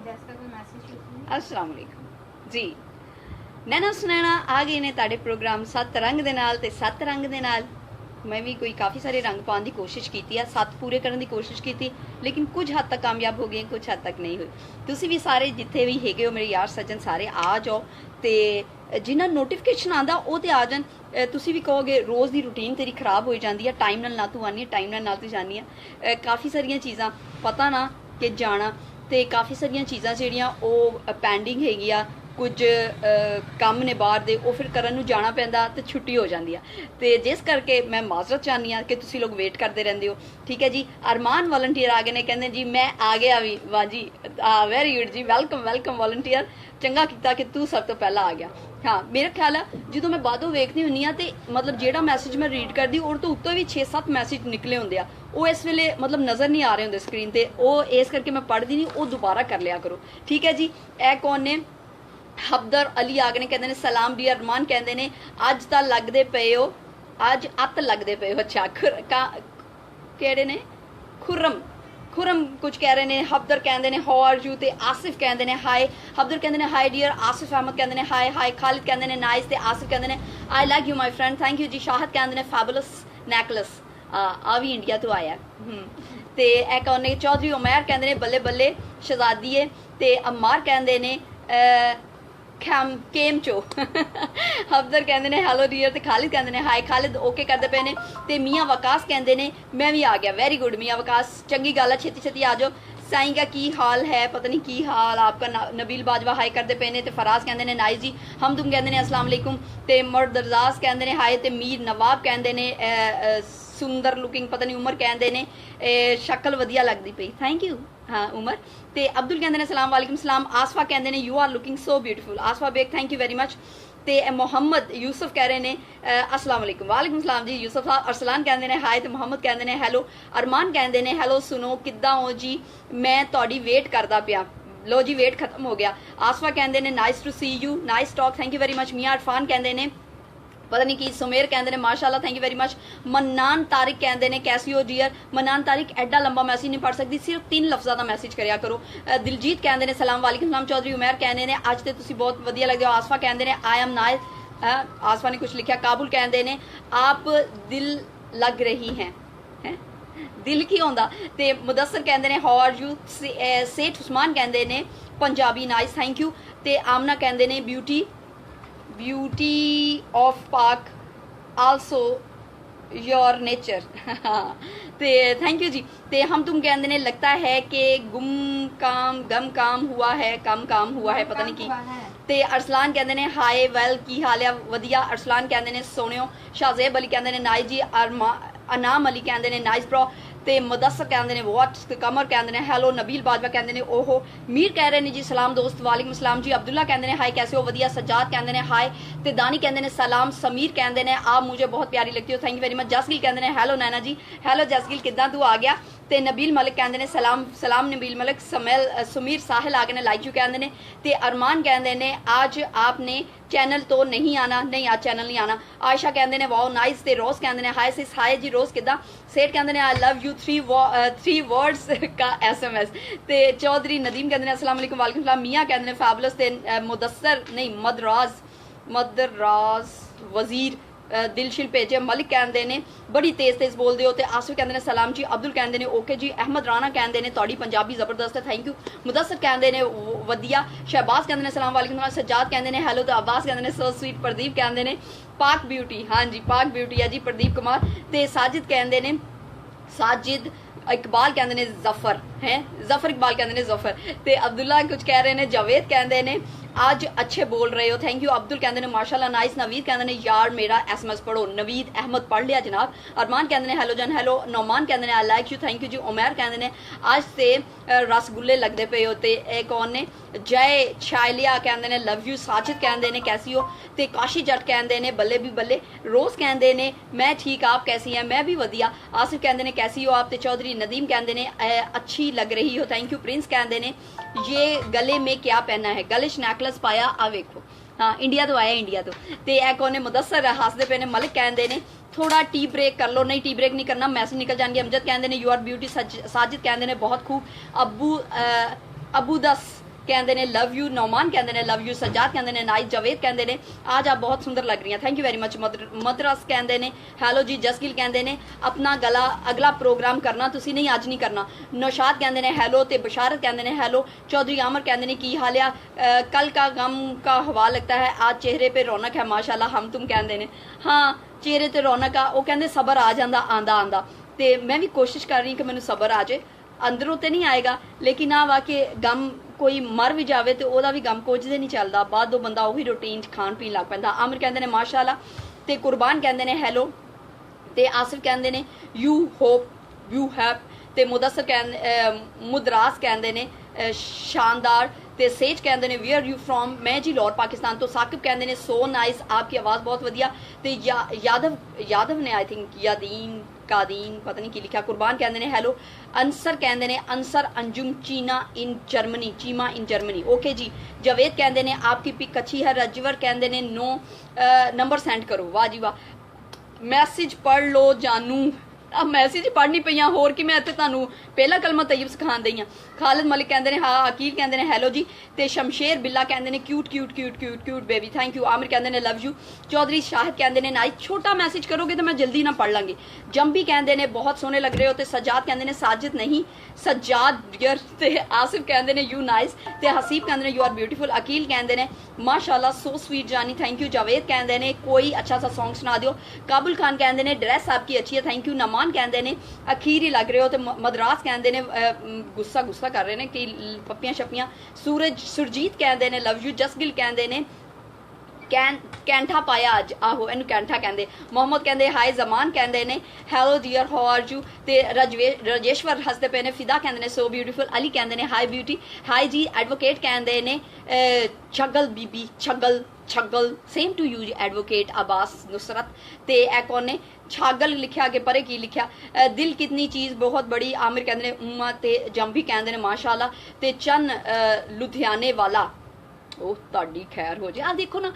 अस्सलाम वालेकुम जी। नैना सुनैना आ गए ने ताड़े प्रोग्राम सत्त रंग दे नाल ते सत्त रंग दे नाल मैं भी कोई काफ़ी सारे रंग पाने की कोशिश की है, सत्त पूरे करने की कोशिश की, लेकिन कुछ हद तक कामयाब हो गए, कुछ हद तक नहीं हुई। तुसी भी सारे जिथे भी हैगे हो मेरे यार सज्जन सारे आ जाओ ते जिन्ना नोटिफिकेशन आंदा वो ते आ जान। तुसी भी कहोगे रोज़ की रूटीन तेरी खराब हो जाती है, टाइम नाल ना तू आनी है, टाइम नाल तू जानी है। काफ़ी सारिया चीज़ां पता ना कि जाना ते काफ़ी सारिया चीज़ां जिहड़ियां ओह पेंडिंग हैगियां, कुछ काम ने बाहर दे वो फिर करन नूं जाना पैंदा ते छुट्टी हो जाती है। तो जिस करके मैं माजरत चाहनी हाँ कि तुसी लोग वेट करते रहंदे हो। ठीक है जी। अरमान वॉलंटियर आ गए ने, कहंदे जी मैं आ गया भी। वाह जी, वेरी गुड जी, वेलकम वेलकम वॉलंटियर, चंगा किया कि तू सब तो पहला आ गया। हाँ मेरा ख्याल है जो मैं बादों वेखनी हुन्नी हाँ तो मतलब जेड़ा मैसेज मैं रीड करती और तो उत्तों भी 6-7 मैसेज निकले होंगे आ, वो इस वेले मतलब नज़र नहीं आ रहे होंगे स्क्रीन पर, वो इस करके मैं पढ़ती नहीं, वो दोबारा कर लिया करो। ठीक है जी। ए कौन ने? हबदर अली आ गए, कहते हैं सलाम डी अरमान, कहते हैं अज तो लगते पे हो, अज अत लगते पे हो। अच्छा केड़े ने? खुर्रम खुरम कुछ कह रहे हैं। हबदर कहते हैं हाउ आर यू, ते आसिफ कहते हैं हाय। हबदर कहते हैं हाय डियर। आसिफ अहमद कहते हैं हाय हाय। खालिद कहते हैं नाइस, ते आसिफ कहते हैं I like you my friend, thank you ji. Shahad कहते हैं फैबुलस नेकलेस, आ भी इंडिया तो आया। ते एक कौन? चौधरी उमैर कहते हैं बल्ले बल्ले शहजादी है। ते अम्मार कहते हैं केम चो। हबदर कहते हैं हैलो डियर, ते खालिद कहते हैं हाय। खालिद ओके करते पे ने। ते मियाँ वकास कहते हैं मैं भी आ गया, वेरी गुड मियाँ वकास, चंगी गल है, छेती छेती आ जाओ। साईं का की हाल है, पता नहीं की हाल आपका। नबील बाजवा हाई करते पे ने। ते फराज कहते हैं नाइस जी। हम तुम कहते हैं अस्सलाम वालेकुम। ते मरदरजाज कहते हैं हाय। ते मीर नवाब कहते हैं सुंदर लुकिंग, पता नहीं उमर कहते हैं शक्ल वधिया लगती पई, थैंक यू। हाँ उमर। ते अब्दुल कहते हैं सलाम वालेकुम सलाम। आसफा कहते हैं you are looking so beautiful. Asifa Baig thank you very much. ते मोहम्मद यूसुफ कह रहे हैं अस्सलाम वालेकुम। वालेकुम सलाम जी यूसुफ साहब। अरसलान कहते हैं हाय। तो मोहम्मद कहते हैं हैलो। अरमान कहते हैं हैलो सुनो किद्दां हो जी, मैं तुहाडी वेट करदा पिया। लो जी वेट खत्म हो गया। आसफा कहते हैं nice to see you, nice talk, thank you very much. मियाँ अरफान कहते हैं पता नहीं की। सुमेर कहते हैं माशाल्लाह, thank you very much. Mannan Tariq कहते हैं कैसी हो डियर। मन्नान तारिक एडा लंबा मैसेज नहीं पढ़ सकती, सिर्फ 3 लफ्ज़ां का मैसेज कराया करो। दिलजीत कहते हैं सलाम वालेकुम सलाम। चौधरी उमैर कहते हैं अज तो तुसी बहुत वधिया लगदे हो। आसफा कहते हैं आई एम नाइस, आसफा ने कुछ लिखा। काबुल कहते हैं आप दिल लग रही हैं, दिल की होंदा। ते मुदस्सर कहते हैं हाउ आर यू। सेठ उस्मान कहते हैं पंजाबी नाइस, थैंक यू। ते आमना कहते हैं ब्यूटी ऑफ पाक आल्सो योर नेचर। ते थैंक यू जी। ते हम तुम कहते हैं लगता है कि गम काम हुआ है, कम काम हुआ है, पता नहीं की। ते अरसलान कहते हैं हाय वेल की हाल है, वधिया। अरसलान कहते हैं सोनियो। शाहजेब अली कहते हैं नाइस जी। अनाम अली कहते हैं नाइस ब्रो। ते मुदस्सर कहते हैं वॉट। कमर कहते हैं हेलो। नबील बाजवा कहते हैं ओहो। मीर कह रहे हैं जी सलाम दोस्त, वालेकुम सलाम जी। अब्दुल्ला कहते हैं हाय कैसे हो, वधिया। सज्जाद कहते हैं हाय। ते दानी कहते हैं सलाम। समीर कहते हैं आप मुझे बहुत प्यारी लगती हो, थैंक यू वेरी मच। जसगिल कहते हैं हेलो नैना जी, हेलो जसगिल किद्दां तू आ गया। ते नबील मलिक कहते हैं सलाम सलाम नबील मलिक। सुमीर साहिल आ गए लाइक यू कहते हैं। ते अरमान कहते हैं आज आपने चैनल तो नहीं आना, नहीं आज चैनल नहीं आना। आयशा कहते हैं वाओ नाइस। ते रोज़ कहते हैं हाय सिस, हाय जी रोज़ किद्दां। सेठ कहते हैं आई लव यू 3 वर्ड्स का SMS। ते चौधरी नदीम कहते हैं अस्सलाम वालेकुम। वालेकुम सलाम। मियाँ कहते हैं फैबुलस। ते मुदस्सर नहीं मदराज वजीर दिलशिल भेजे। मलिक कहते हैं बड़ी तेज़ बोलते हो। तो आसिफ कहते हैं सलाम जी। अब्दुल कहते हैं ओके जी। अहमद राना कहते हैं थोड़ी पंजाबी जबरदस्त है, थैंक यू। मुदस्सर कहते हैं वधिया। शहबाज कहते हैं सलाम वालेकुम। सज्जाद कहते हैं हेलो। तो अब्बास कहते हैं सो स्वीट। प्रदीप कहते हैं पाक ब्यूटी, हाँ जी पाक ब्यूटी है जी प्रदीप कुमार। तो साजिद कहते हैं साजिद। इकबाल कहते हैं जफर हैं, जफर इकबाल कहते हैं जफर। तो अब्दुल्ला कुछ कह रहे हैं। जावेद कहते हैं आज अच्छे बोल रहे हो, थैंक यू। अब्दुल कहते हैं माशाल्लाह नाइस। नवीद कहते हैं यार मेरा SMS पढ़ो। नवीद अहमद पढ़ लिया जनाब। अरमान कहते हैं हेलो जन हेलो। नौमान कहते हैं I like you, thank you ji. Umair कहते हैं आज से रसगुल्ले लगते पे हो। तो कौन ने? जय शायलिया कहते हैं लव यू। साजिद कहते हैं कैसी हो। तो काशी जट कहते हैं बल्ले भी बल्ले। रोज़ कहते हैं मैं ठीक, आप कैसी हैं? मैं भी वधिया। आसिफ कहते हैं कैसी हो आप। तो चौधरी नदीम कहते हैं अच्छी लग रही हो, थैंक यू। प्रिंस कहते हैं ये गले में क्या पहना है? गले नेकलेस पाया, आ वेखो। हाँ इंडिया तो आया, इंडिया तो। ते कौन ने? मुदस्सर हसदे पे ने। मलिक कहते हैं थोड़ा टी ब्रेक कर लो। नहीं टी ब्रेक नहीं करना, मैसेज निकल जाएंगे। अमजद कहते हैं यू आर ब्यूटी। साजिद कहते हैं बहुत खूब। अबू दस कहते ने लव यू, नौमान कहते ने लव यू, सज्जाद कहते ने नाइस, जवेद कहते ने आज आप बहुत सुंदर लग रही हैं, thank you very much. Mothers कहते ने हैलो जी, जसगिल कहते ने अपना गला अगला प्रोग्राम करना तुसी नहीं अज नहीं करना। नौशाद कहते ने हैलो, ते बशारत कहते ने हैलो। चौधरी आमर कहते ने की हाल है, कल का गम का हवा लगता है, आज चेहरे पे रौनक है माशाल्लाह। हम तुम कहते ने हाँ चेहरे ते रौनक आ, वो कहते सबर आ जाता आंदा आंदा, ते मैं भी कोशिश कर रही कि मैनू सबर आ जाए, अंदरों तो नहीं आएगा लेकिन आ वा के गम कोई मर भी जाए तो वह भी गम कुछ नहीं चलता, बाद दो बंदा उही रूटीन खान पीन लग पैंदा। आमिर कहते ने माशाल्लाह, ते कुरबान कहते ने हैलो, ते आसिफ कहते ने यू होप यू हैव, ते मुदस्सर कहते मुदरास कहते ने शानदार, ते सेज कहते ने वेयर यू फ्रॉम, मैं जी लाहौर पाकिस्तान। तो साकिब कहते ने सो नाइस, आपकी आवाज़ बहुत वधिया। ते यादव ने आई थिंक यादीन कादीन पता नहीं की लिखा। कुरबान कहते ने हेलो। अंसर कहते ने Ansar Anjum Cheena in Germany, Cheema in Germany, okay ji. Javed कहते ने आपकी पिक अच्छी है। रजवर कहते ने नो नंबर सेंड करो, वाह जी वाह। मैसेज पढ़ लो जानू, अब मैसेज पढ़ नहीं पईयां होर कि मैं इत्थे तुहानू पहला कलमा तैयब सिखाण दई हां। खालिद मलिक कहते हैं हाँ, अकील कहते हैं हेलो जी, ते शमशेर बिल्ला कहते हैं cute cute cute cute cute baby, thank you. Aamir कहते हैं लव यू। चौधरी शाहिद कहते हैं नाइस, छोटा मैसेज करोगे तो मैं जल्दी ना पढ़ लांगी। जंबी कहते हैं बहुत सोहने लग रहे हो, ते सज्जाद कहते हैं साजिद नहीं सज्जाद डियर, ते आसिफ कहते हैं यू नाइस, ते हसीब कहते हैं यू आर ब्यूटीफुल। अकील कहते हैं माशाल्लाह सो स्वीट जानी, थैंक यू। जावेद कहते हैं कोई अच्छा सा सॉन्ग सुना दियो। काबुल खान कहते हैं ड्रेस आपकी अच्छी है, थैंक यू। नमान कहते हैं अखीर ही लग रहे हो, तो मदरास कहते हैं गुस्सा गुस्सा कर रहे हैं कि पप्पियां शप्पियां। सुरजीत कहते हैं लव यू। जसगिल कहते हैं कैंठा पाया अज, आहो इनू कैंठा कहते। मोहम्मद कहते हाय। जमान कहते हैं hello dear how are you, ते राजेश्वर हसते पे ने। फिदा कहते हैं सो ब्यूटीफुल। अली कहते हैं हाय ब्यूटी, हाय जी। एडवोकेट कहते हैं छगल बीबी, छगल छगल, same to you ji advocate Abbas Nusrat. ते ए कौन ने छागल लिखा के परे की लिखा। दिल कितनी चीज़ बहुत बड़ी, आमिर कहते हैं उम्मा, ते जंबी कहते हैं माशाल्लाह, ते चन लुधियाने वाला, ਉਹ ਤੁਹਾਡੀ खैर हो जाए। आ देखो ना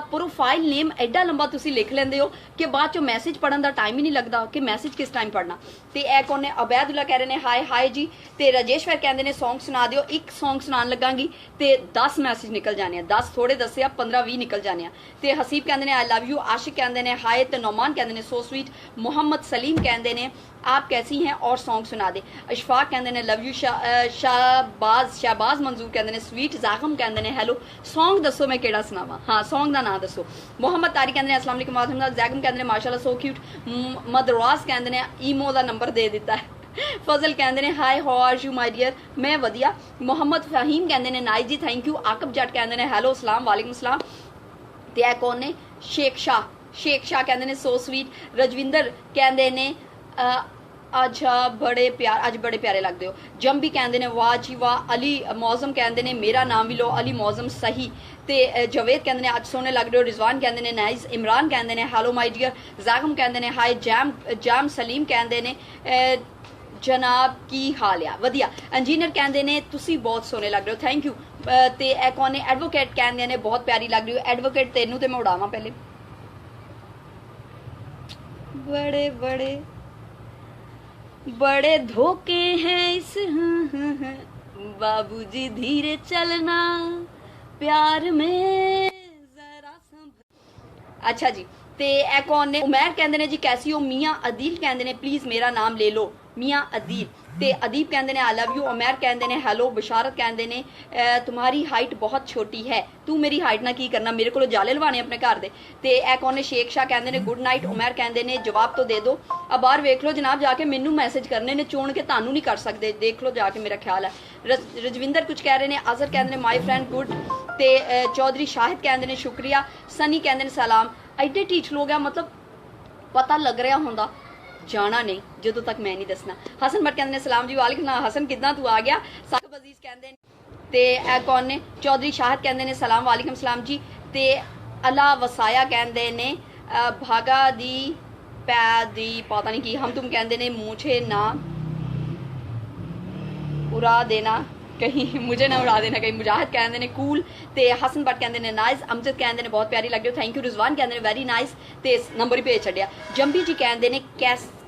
प्रोफाइल नेम एडा लंबा तुसी लिख लेंदे हो कि बाद चो मैसेज पढ़न दा टाइम ही नहीं लगता कि मैसेज किस टाइम पढ़ना। ते ए कौन ने अबैदुल्ला कह रहे हैं हाय हाय जी, ते राजेश्वर कहते हैं सॉन्ग सुना दियो। एक सॉन्ग सुनान लगांगी ते 10 मैसेज निकल जाने हैं, 10 थोड़े दसे 15-20 निकल जाने हैं। ते हसीब कहते हैं आई लव यू। आशिक कहते हैं हाय, ते नौमान कहते हैं सो स्वीट। मोहम्मद सलीम कहते हैं आप कैसी हैं और सॉन्ग सुना दे। अशफाक कहते हैं लव यू। शहबाज मंजूर कहते हैं स्वीट। जागम कहते हैं हेलो, सॉन्ग दसो मैं केड़ा सुनावा, हाँ सॉन्ग का नाम दसो। मोहम्मद तारिक कहते हैं अस्सलाम वालेकुम वालेकुम। जैगम कहते हैं माशाल्लाह सो क्यूट। मदरवास कहते हैं ईमो का नंबर दे दिता है। फजल कहते हैं hi how are you my dear, मैं वधिया। मोहम्मद फहीम कहते हैं नाइस जी थैंक यू। आकब जट कहते हैं हेलो अस्सलाम वालेकुम सलाम। ते ए कौन ने शेख शाह कहते हैं सो स्वीट। रजविंदर कहते हैं अच्छा बड़े प्यारे लगते हो। जंबी कहते हैं वाह जी वाह। अली मौजम कहते हैं मेरा नाम भी लो अली मौजम सही। ते जवेद कहते हैं आज सोने लग रहे हो। रिजवान कहते हैं नाइस। इमरान कहते हैं हेलो माय डियर। जागम कहते हैं हाय। जाम सलीम कहते हैं जनाब की हाल है वधिया। इंजीनियर कहते हैं तुसी बहुत सोने लग रहे हो, थैंक यू। ते ए कौन ने एडवोकेट कहते हैं बहुत प्यारी लग रही हो। एडवोकेट तेनू तो मैं उड़ावा पहले। बड़े बड़े धोखे हैं इस बाबूजी धीरे चलना प्यार में जरा अच्छा जी। ते ए कौन ने उमैर कहते हैं जी कैसी हो। मियाँ अदील कहते हैं प्लीज मेरा नाम ले लो, मियाँ अदील। ते अदीब कहते हैं आई लव यू। उमैर कहते हैं हेलो। बशारत कहते हैं तुम्हारी हाइट बहुत छोटी है, तू मेरी हाइट ना की करना, मेरे को जाले लवाने अपने घर दे। ते ए कौन ने शेख शाह कहते हैं गुड नाइट। उमैर कहते हैं जवाब तो दे दो। अब बाहर वेख लो जनाब जाके, मैनू मैसेज करने ने चुन के तानू नहीं कर सकते, देख लो जाके मेरा ख्याल है। रजविंदर कुछ कह रहे हैं। अजहर कहते हैं माई फ्रेंड गुड। ते चौधरी शाहिद कहते हैं शुक्रिया। सनी कहते हैं सलाम। एडे टीच लोग है मतलब पता लग रहा होंदा जाना नहीं जो तक मैं नहीं दसना। हसन भट्ट कहते हैं सलाम जी वालेकुम। हसन कितना तू आ गया। साकिब अजीज कहते हैं ते ए कौन ने चौधरी शाहिद कहते हैं सलाम वालेकुम सलाम जी। ते अला वसाया कहते हैं भागा दी पै दी पता नहीं की। हम तुम कहते हैं मुझे ना उड़ा देना कहीं मुझे ना उड़ा देना कहीं। मुजाहिद कहते ने कूल ते हसन भट्ट कहते ने नाइस। अमजद कहते ने बहुत प्यारी लग रही हो, थैंक यू। रिजवान कहते ने वेरी नाइस ते नंबर ही भेज छड्डिया। जंबी जी कहते ने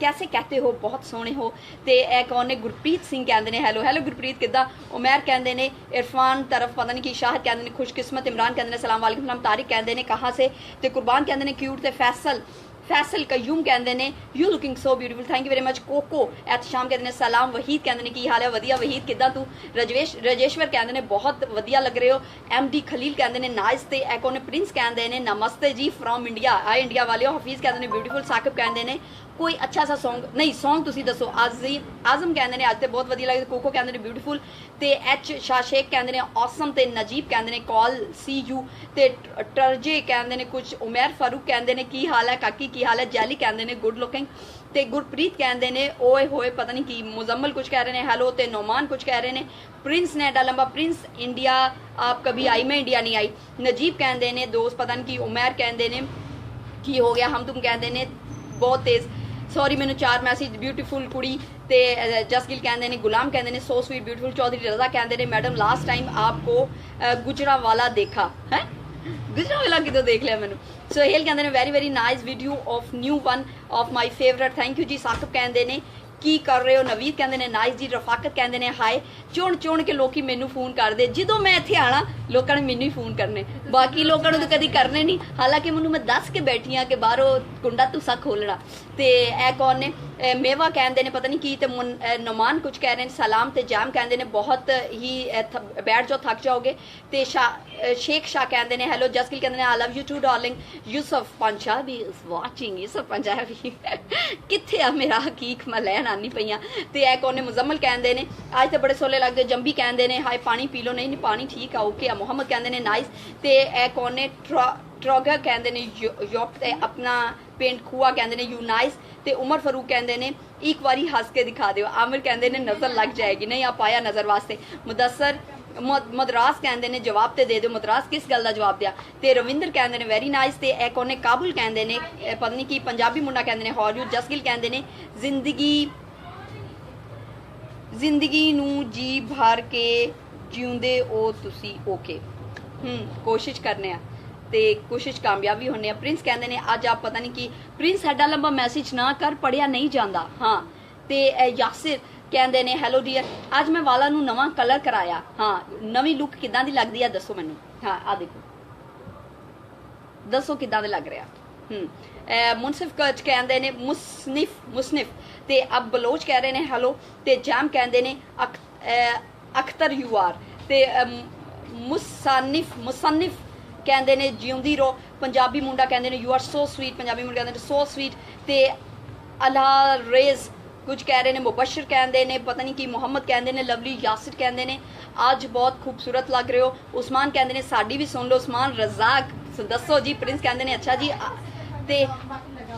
कैसे कहते हो, बहुत सोहने हो। ते एक कौन ने गुरप्रीत सिंह कहते ने हैलो हैलो गुरप्रीत किदा। उमैर कहते ने इरफान तरफ पता नहीं कि। शाहिद कहते ने खुशकिस्मत। इमरान कहते ने सलाम वालेकुम सलाम। तारिक कहते ने कहाँ से। ते कुर्बान कहते ने क्यूट। ते फैसल कयूम कहते ने you looking so beautiful, thank you very much. Koko Ehtesham कहते ने सलाम। वहीद कहते ने की हाल है, वधिया वहीद किदा तू। राजेश्वर कहते ने बहुत वधिया लग रहे हो। MD खलील कहते ने नाइस। ते एको ने प्रिंस कहते ने नमस्ते जी फ्रॉम इंडिया, आए इंडिया वाले हो। हफीज कहते ने ब्यूटीफुल। साकिब कहते ने कोई अच्छा सा सॉन्ग नहीं, सॉन्ग तुसी दसो। आजम कहते ने आज तो बहुत वधिया लगे। कोको कहते ने ब्यूटीफुल। ते एच शाह शेख कहते ने ऑसम। ते नजीब कहते ने कॉल सी यू। ते टरजे कहते ने कुछ। उमैर फारूक कहते ने की हाल है काकी, की हाल है। जैली कहते ने गुड लुकिंग। ते गुरप्रीत कहते ने ओए होए पता नहीं की। मुजम्मल कुछ कह रहे हैं हेलो। ते नोमान कुछ कह रहे हैं। प्रिंस ने एडा लंबा प्रिंस इंडिया आप कभी आई, मैं इंडिया नहीं आई। नजीब कहते ने दोस्त पता नहीं की। उमैर कहते ने की हो गया हम तुम कहते ने बहुत तेज। सॉरी मैंने 4 मैसेज। ब्यूटीफुल कुड़ी। ते जसगिल कहते ने। गुलाम कहते ने सो स्वीट ब्यूटीफुल। चौधरी रजा कहते ने मैडम लास्ट टाइम आपको गुजरावाला देखा है। गुजरावाला कितों देख लिया मैंने। सोहेल कहते ने very very nice video of new one of my favourite, thank you ji. Saqib कहते ने की कर रहे हो। नवीद कहते ने नाइस जी। रफाकत कहते ने हाय। चुन के लोग मैनू फोन करते जो मैं इत्थे आना लोगों ने मैनू ही फोन करने, बाकी लोगों ने तो कभी करने नहीं। हालांकि मैनू मैं दस के बैठी हाँ कि बाहरों कुंडा तुसा खोलना। ते ए कौन ने मेवा कहते ने पता नहीं की। ते नुमान कुछ कह रहे हैं सलाम। ते जाम कहते ने बहुत ही बैठ जाओ थक जाओगे। ते शेख शाह कहते ने हेलो। जसगिल कहते ने I love you too darling. Yusuf Punjabi is watching. Yusuf Punjabi किथे आ मेरा हकीक मैं लैन आनी पईयां। ते ए कौन ने मुजम्मल कहते ने आज तो बड़े सोले लगते। जंबी कहते ने हाय पानी पी लो। नहीं पानी ठीक है ओके। मोहम्मद कहते ने नाइस। ते ए कौन ने ट्रॉगर कहते ने योप। ते अपना पेंट खुआ कहते ने यू नाइस। ते उमर फरूक कहते ने एक बारी हंस के दिखा दो। आमिर कहते ने नजर लग जाएगी, नहीं आप आया नजर वास्ते। मुदस्सर मदरास कहते ने जवाब ते दे दो। मदरास किस गल का जवाब दिया। ते रविंदर कहते ने वेरी नाइस। ते एक ने काबुल कहते ने पता नहीं की। पंजाबी मुंडा कहते ने हॉर यू। जसगिल कहते ने जिंदगी नू जी भर के जिउंदे ओ तुसी ओके। कोशिश करने आ ते कोशिश कामयाबी होने। प्रिंस कहते ने अज आप पता नहीं की। प्रिंस एडा लंबा मैसेज ना कर, पढ़िया नहीं जाता। हाँ ते यासिर कहते ने हेलो डियर अज मैं वाला नू नवा कलर कराया। हाँ नवी लुक किदां दी लगदी है दसो मैनू। हाँ आ देखो दसो किदां दा लग रहा। मुनसिफ कच कहते ने मुसनिफ। ते अब बलोच कह रहे ने हेलो। ते जैम कहते ने अख्तर यू आर। ते मुसन्निफ कहते ने जिउंदी रो। पंजाबी मुंडा कहते ने you are so sweet. Punjabi Munda कहते ने सो स्वीट। ते अल्लाह रेज कुछ कह रहे ने। मुबशर कहते ने पता नहीं की। मोहम्मद कहते ने लवली। यासिर कहते ने आज बहुत खूबसूरत लग रहे हो। उस्मान कहते ने साड़ी भी सुन लो। उस्मान रजाक दसो जी। प्रिंस कहते ने अच्छा जी। ते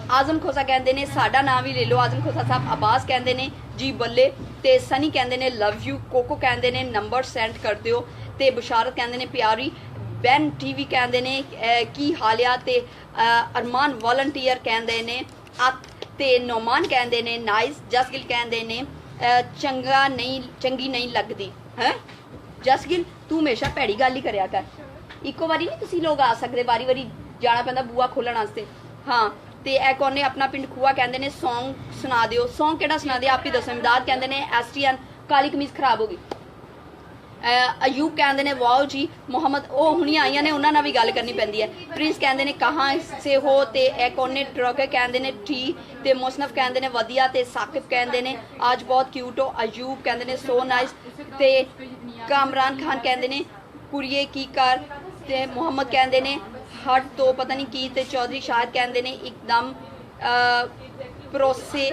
आजम खोसा कहते ने साडा नाम भी ले लो आजम खोसा साहब। अब्बास कहते ने जी बल्ले। ते सनी कहते ने लव यू। कोको कहते ने नंबर सेंड कर दो। ते बुशारत कहते ने प्यारी। बैन टीवी कहते ने की हालिया। ते अरमान वॉलंटियर कहते ने ते नोमान कहते ने नाइस। जसगिल कहते ने चंगी नहीं लगती है। जसगिल तू हमेशा भैड़ी गल ही करया कर, इको बारी नहीं तुसी लोग आ सकते, बारी बारी जाना पैंदा बूआ खोलण वास्ते। हाँ ते ए कौन ने अपना पिंड खुआ कहते ने सॉन्ग सुना दियो। सॉन्ग केड़ा सुना दिया आप ही दसो। इमदाद कहते ने STN काली कमीज खराब हो गई। अयूब कहते ने वाओ जी। मोहम्मद ओ हुणी आईया ने उन्होंने भी गल करनी पैंदी है। प्रिंस कहते ने कहाँ से हो। ते ए कौन ने ट्रॉगर कहते ने टी। ते मोसनफ कहते ने वधिया। ते साकिब कहते ने आज बहुत क्यूट हो। अयूब कहते ने सो नाइस। ते कामरान खान कहते ने कुड़िए की कर। ते मोहम्मद कहते ने हट तो पता नहीं की। ते चौधरी शाहिद कहते ने एकदम परोसे।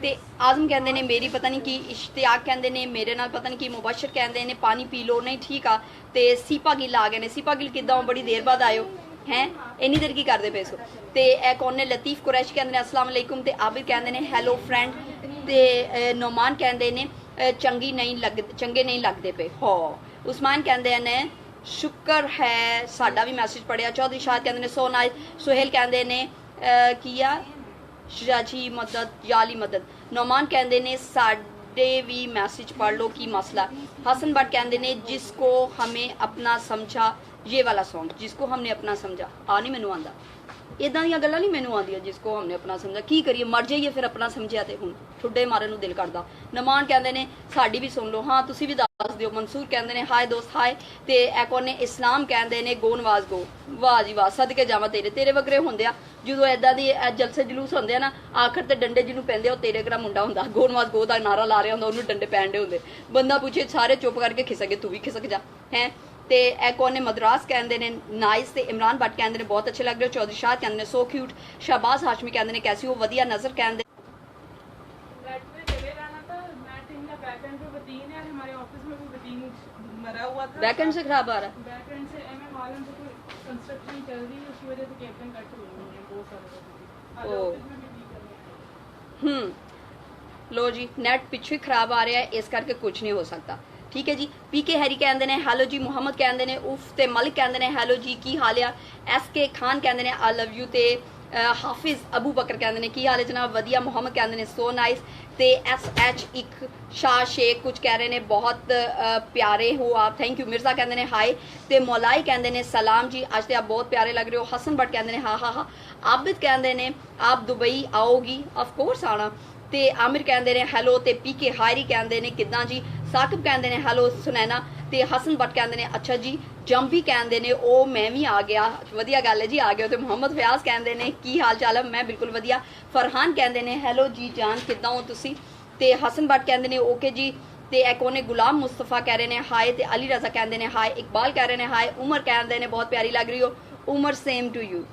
ते आजम कहते ने मेरी पता नहीं की। इश्तियाक कहते ने मेरे नाल पता नहीं की। मुबशर कहते ने पानी पी लो। नहीं ठीक आ। ते सीपा गिल आ गए ने। सीपा गिल किदा बड़ी देर बाद आयो हैं इन्नी देर की करते पे सो। ते ए कौन ने लतीफ कुरैशी कहते ने अस्सलाम वालेकुम। ते आबिद कहते ने हेलो फ्रेंड। ते नोमान कहते ने चंगे नहीं लगते पे हो। उस्मान कहते ने शुक्र है साडा भी मैसेज पढ़िया। चौधरी शाह कहते ने सो नाइस। सुहेल कहते ने किया शाजी मदद याली मदद। नौमान कहते ने साडे भी मैसेज पढ़ लो की मसला। हसन भट्ट कहते ने जिसको हमें अपना समझा, ये वाला सॉन्ग जिसको हमने अपना समझा आ नहीं मैनू आंदा, इदां ਦੀਆਂ ਗੱਲਾਂ नहीं मैनू आंदियां जिसको हमने अपना समझा। की करिए मर जाइए फिर अपना समझिया ते हुण ठुड्डे मारे नूं दिल करदा। नमान कहते ने साडी भी सुन लो, हाँ तुसी भी दस दिओ। मंसूर कहते ने हाय दोस्त हाय। ते एक ने इस्लाम कहते ने गो नवाज गो, वाह जी वाह सदके जावां तेरे तेरे वगरे हुंदे आ ਜਦੋਂ ਇਦਾਂ ਦੀ ਜਲਸੇ ਜਲੂਸ ਹੁੰਦੇ ਆ ਨਾ ਆਖਰ ਤੇ ਡੰਡੇ ਜਿਹਨੂੰ ਪੈਂਦੇ ਆ ਉਹ ਤੇਰੇ ਕਿਹੜਾ ਮੁੰਡਾ ਹੁੰਦਾ। ਗੋ ਨਵਾਜ਼ ਗੋ ਦਾ ਨਾਰਾ ਲਾ ਰਿਹਾ ਹੁੰਦਾ, ਉਹਨੂੰ ਡੰਡੇ ਪੈਣਦੇ ਹੁੰਦੇ। ਬੰਦਾ ਪੁੱਛੇ ਸਾਰੇ ਚੁੱਪ ਕਰਕੇ ਖਿਸਕ ਗਏ, ਤੂੰ ਵੀ ਖਿਸਕ ਜਾ ਹੈ। ਤੇ ਇਹ ਕੌਣ ਨੇ ਮਦਰਾਸ ਕਹਿੰਦੇ ਨੇ ਨਾਈਸ। ਤੇ ਇਮਰਾਨ ਭੱਟ ਕਹਿੰਦੇ ਨੇ ਬਹੁਤ ਅੱਛੇ ਲੱਗ ਰਹੇ ਹੋ। ਚੌਧਰੀ ਸ਼ਾਹ ਕਹਿੰਦੇ ਨੇ ਸੋ ਕਿਊਟ। ਸ਼ਹਬਾਜ਼ ਹਾਸ਼ਮੀ ਕਹਿੰਦੇ ਨੇ ਕੈਸੀ ਹੋ, ਵਧੀਆ ਨਜ਼ਰ ਕਹਿੰਦੇ। बैकएंड से खराब आ रहा है, बैकएंड से एमएम आलम से कोई कंस्ट्रक्शन चल रही है, उसकी वजह से कैप्टन कट हो रही है बहुत सारे। लो जी नैट पिछू ही खराब आ रहा है, इस करके कुछ नहीं हो सकता। ठीक है जी। पीके हैरी कहते ने हैलो जी। मुहम्मद कहते ने उफ। ते मलिक कहते ने हैलो जी की हाल है। SK खान कहते ने आई लव यू। ते हाफिज अबू बकर कहते ने की हाल है जनाब, वधिया। मुहम्मद कहते ने सो नाइस। ते SH एक शाह शेख कुछ कह रहे ने बहुत प्यारे हो आप, थैंक यू। मिर्जा कहते ने हाय। ते मौलाई कहते ने सलाम जी, आज तो आप बहुत प्यारे लग रहे हो। हसन भट्ट कहते ने हाँ हाँ हाँ। आबिद कहते ने आप दुबई आओगी, ऑफ कोर्स आना। ते आमिर कहते ने हैलो। ते पीके हायरी कहते ने किदां जी। साकिब कहते ने हैलो सुनैना। ते हसन भट्ट कहते ने अच्छा जी। जंबी कहते ने ओ मैं भी आ गया, वधिया गल है जी आ गया। तो मुहम्मद फयाज कहते ने की हाल चाल है, मैं बिल्कुल वधिया। फरहान कहते ने हैलो जी जान किदां हो तुसी। ते हसन भट्ट कहते ने ओके जी। ते एक ओने गुलाम मुस्तफा कह रहे ने हाय। ते अली रजा कहते ने हाय। इकबाल कह रहे ने हाय। उमर कहते ने बहुत प्यारी लग रही हो। Umar same to you.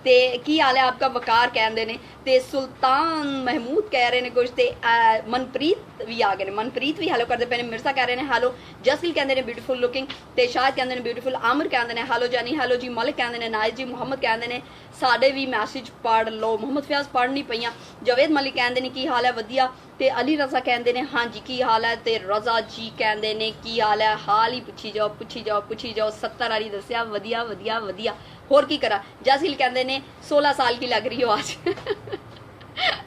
ते की हाल है आपका, वकार कहते ने। ते सुल्तान महमूद कह रहे ने कुछ। ते मनप्रीत भी आ गए, मनप्रीत भी हेलो करते पे ने। मिर्जा कह रहे ने हेलो। जसलिल कहते ने ब्यूटीफुल लुकिंग। ते शायद कहते ने ब्यूटीफुल। आमिर कहते ने हेलो जानी हेलो जी। मलिक कहते ने नाइस जी। मुहम्मद कहते ने साडे भी मैसेज पढ़ लो। मुहम्मद फयाज पढ़ नहीं पईयां। जवेद मलिक कहते ने की हाल है, वधिया। ते अली रजा कहते ने हाँ जी की हाल है। ते रजा जी कहते ने की हाल है, हाल ही पुछी जाओ पुछी जाओ पुछी जाओ। 70 वाली दसिया वधिया वधिया वधिया, होर की करा। जसलिल कहते ने 16 साल की लग रही हो आज।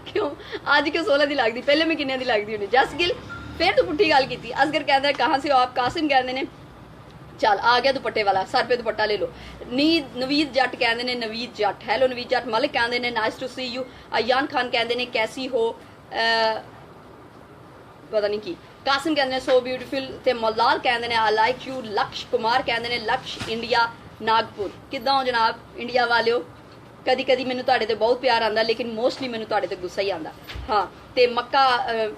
क्यों आज क्यों 16 की लगती, पहले मैं किन्ने की लगती होनी। जसगिल फिर तो पुट्ठी गल की। असगर कहते हैं कहाँ से हो आप। कासिम कहते ने चल आ गया दुपट्टे वाला, सर पे दुपट्टा ले लो। नवीद जट कहते ने नवीद जट हेलो नवीद जट। मलिक कहते ने nice to see you. Ayaan Khan कहते ने कैसी हो, पता नहीं की। कासिम कहते ने सो ब्यूटीफुल। ते मलाल कहते ने आई लाइक यू। लक्ष कुमार कहते ने लक्ष इंडिया नागपुर किदां हो जनाब इंडिया वाले हो। कदी कदी मैनू तुहाडे ते बहुत प्यार आंदा, लेकिन मोस्टली मैनू तुहाडे ते गुस्सा ही आंदा। हाँ ते मक्का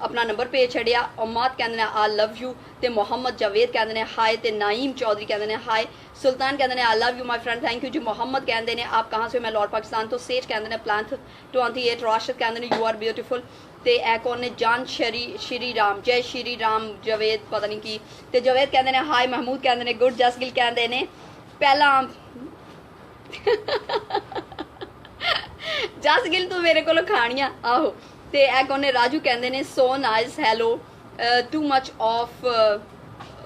अपना नंबर भेज छड़िया। उम्माद कहते ने आई लव यू। ते मोहम्मद जावेद कहते ने हाय। ते नाईम चौधरी कहते ने हाय। सुल्तान कहते ने I love you my friend, thank you ji. Mohammad कहते ने आप कहाँ से हो, मैं लाहौर पाकिस्तान तो। सेठ कहते ने प्लांथ 28। राशिद कहते ने यू आर ब्यूटीफुल। ते एक और ने जान श्री राम, जय श्री राम। जवेद पता नहीं की। ते जवेद कहते ने हाय। महमूद कहते ने गुड। जसगिल कहते ने पहला जसगिल तू मेरे को खानिया आहो। ते एक ने राजू कहते ने so nice hello. Too much of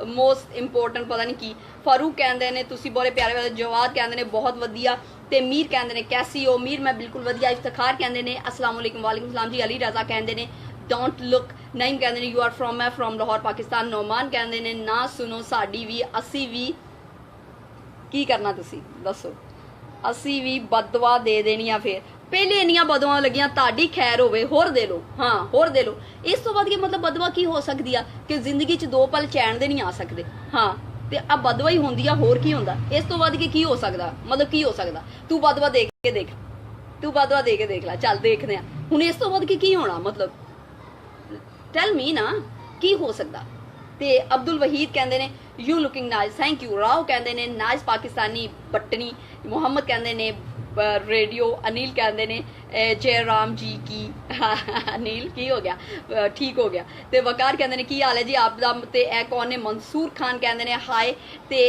most important पता नहीं की। फारूक कहते ने तुसी बड़े प्यारे वाले। जवाद कहते ने बहुत वधिया। ते मीर कहते ने कैसी हो। मीर मैं बिल्कुल वधिया। इफ्तिखार कहते ने अस्सलाम वालेकुम। वालेकुम सलाम जी। अली रजा कहते ने डोंट लुक। नईम कहते ने यू आर फ्रॉम, मैं फ्रॉम लाहौर पाकिस्तान। नौमान कहते ने ना सुनो साडी भी, असी भी की करना तुसी दसो, असी भी बदवा दे देनिया। फिर पहले इन्नियां बदवा लगियां, ताड़ी खैर होवे होर दे लो। हाँ होर दे लो। इस तो बाद की मतलब बदवा की हो सकती है कि जिंदगी च 2 पल चैन दे नहीं आ सकते। हाँ ते अब बदवा ही होंदी है, होर की होंदा। इस तो बाद की हो सकता, मतलब की हो सकता। तू बदवा दे के देख, तू बदवा दे के देख ला। चल देखने हुण इस तो बाद की होना, मतलब टेल मी ना की हो सकता। ते अब्दुल वहीद कहते ने you looking nice, thank you. Rao कहते ने नाइस पाकिस्तानी बटनी। मोहम्मद कहते ने रेडियो। अनिल कहते ने जयराम जी की। अनिल की हो गया, ठीक हो गया। ते वकार कहते ने की हाल है जी आप दा। ते एक और ने मंसूर खान कहते ने हाय। ते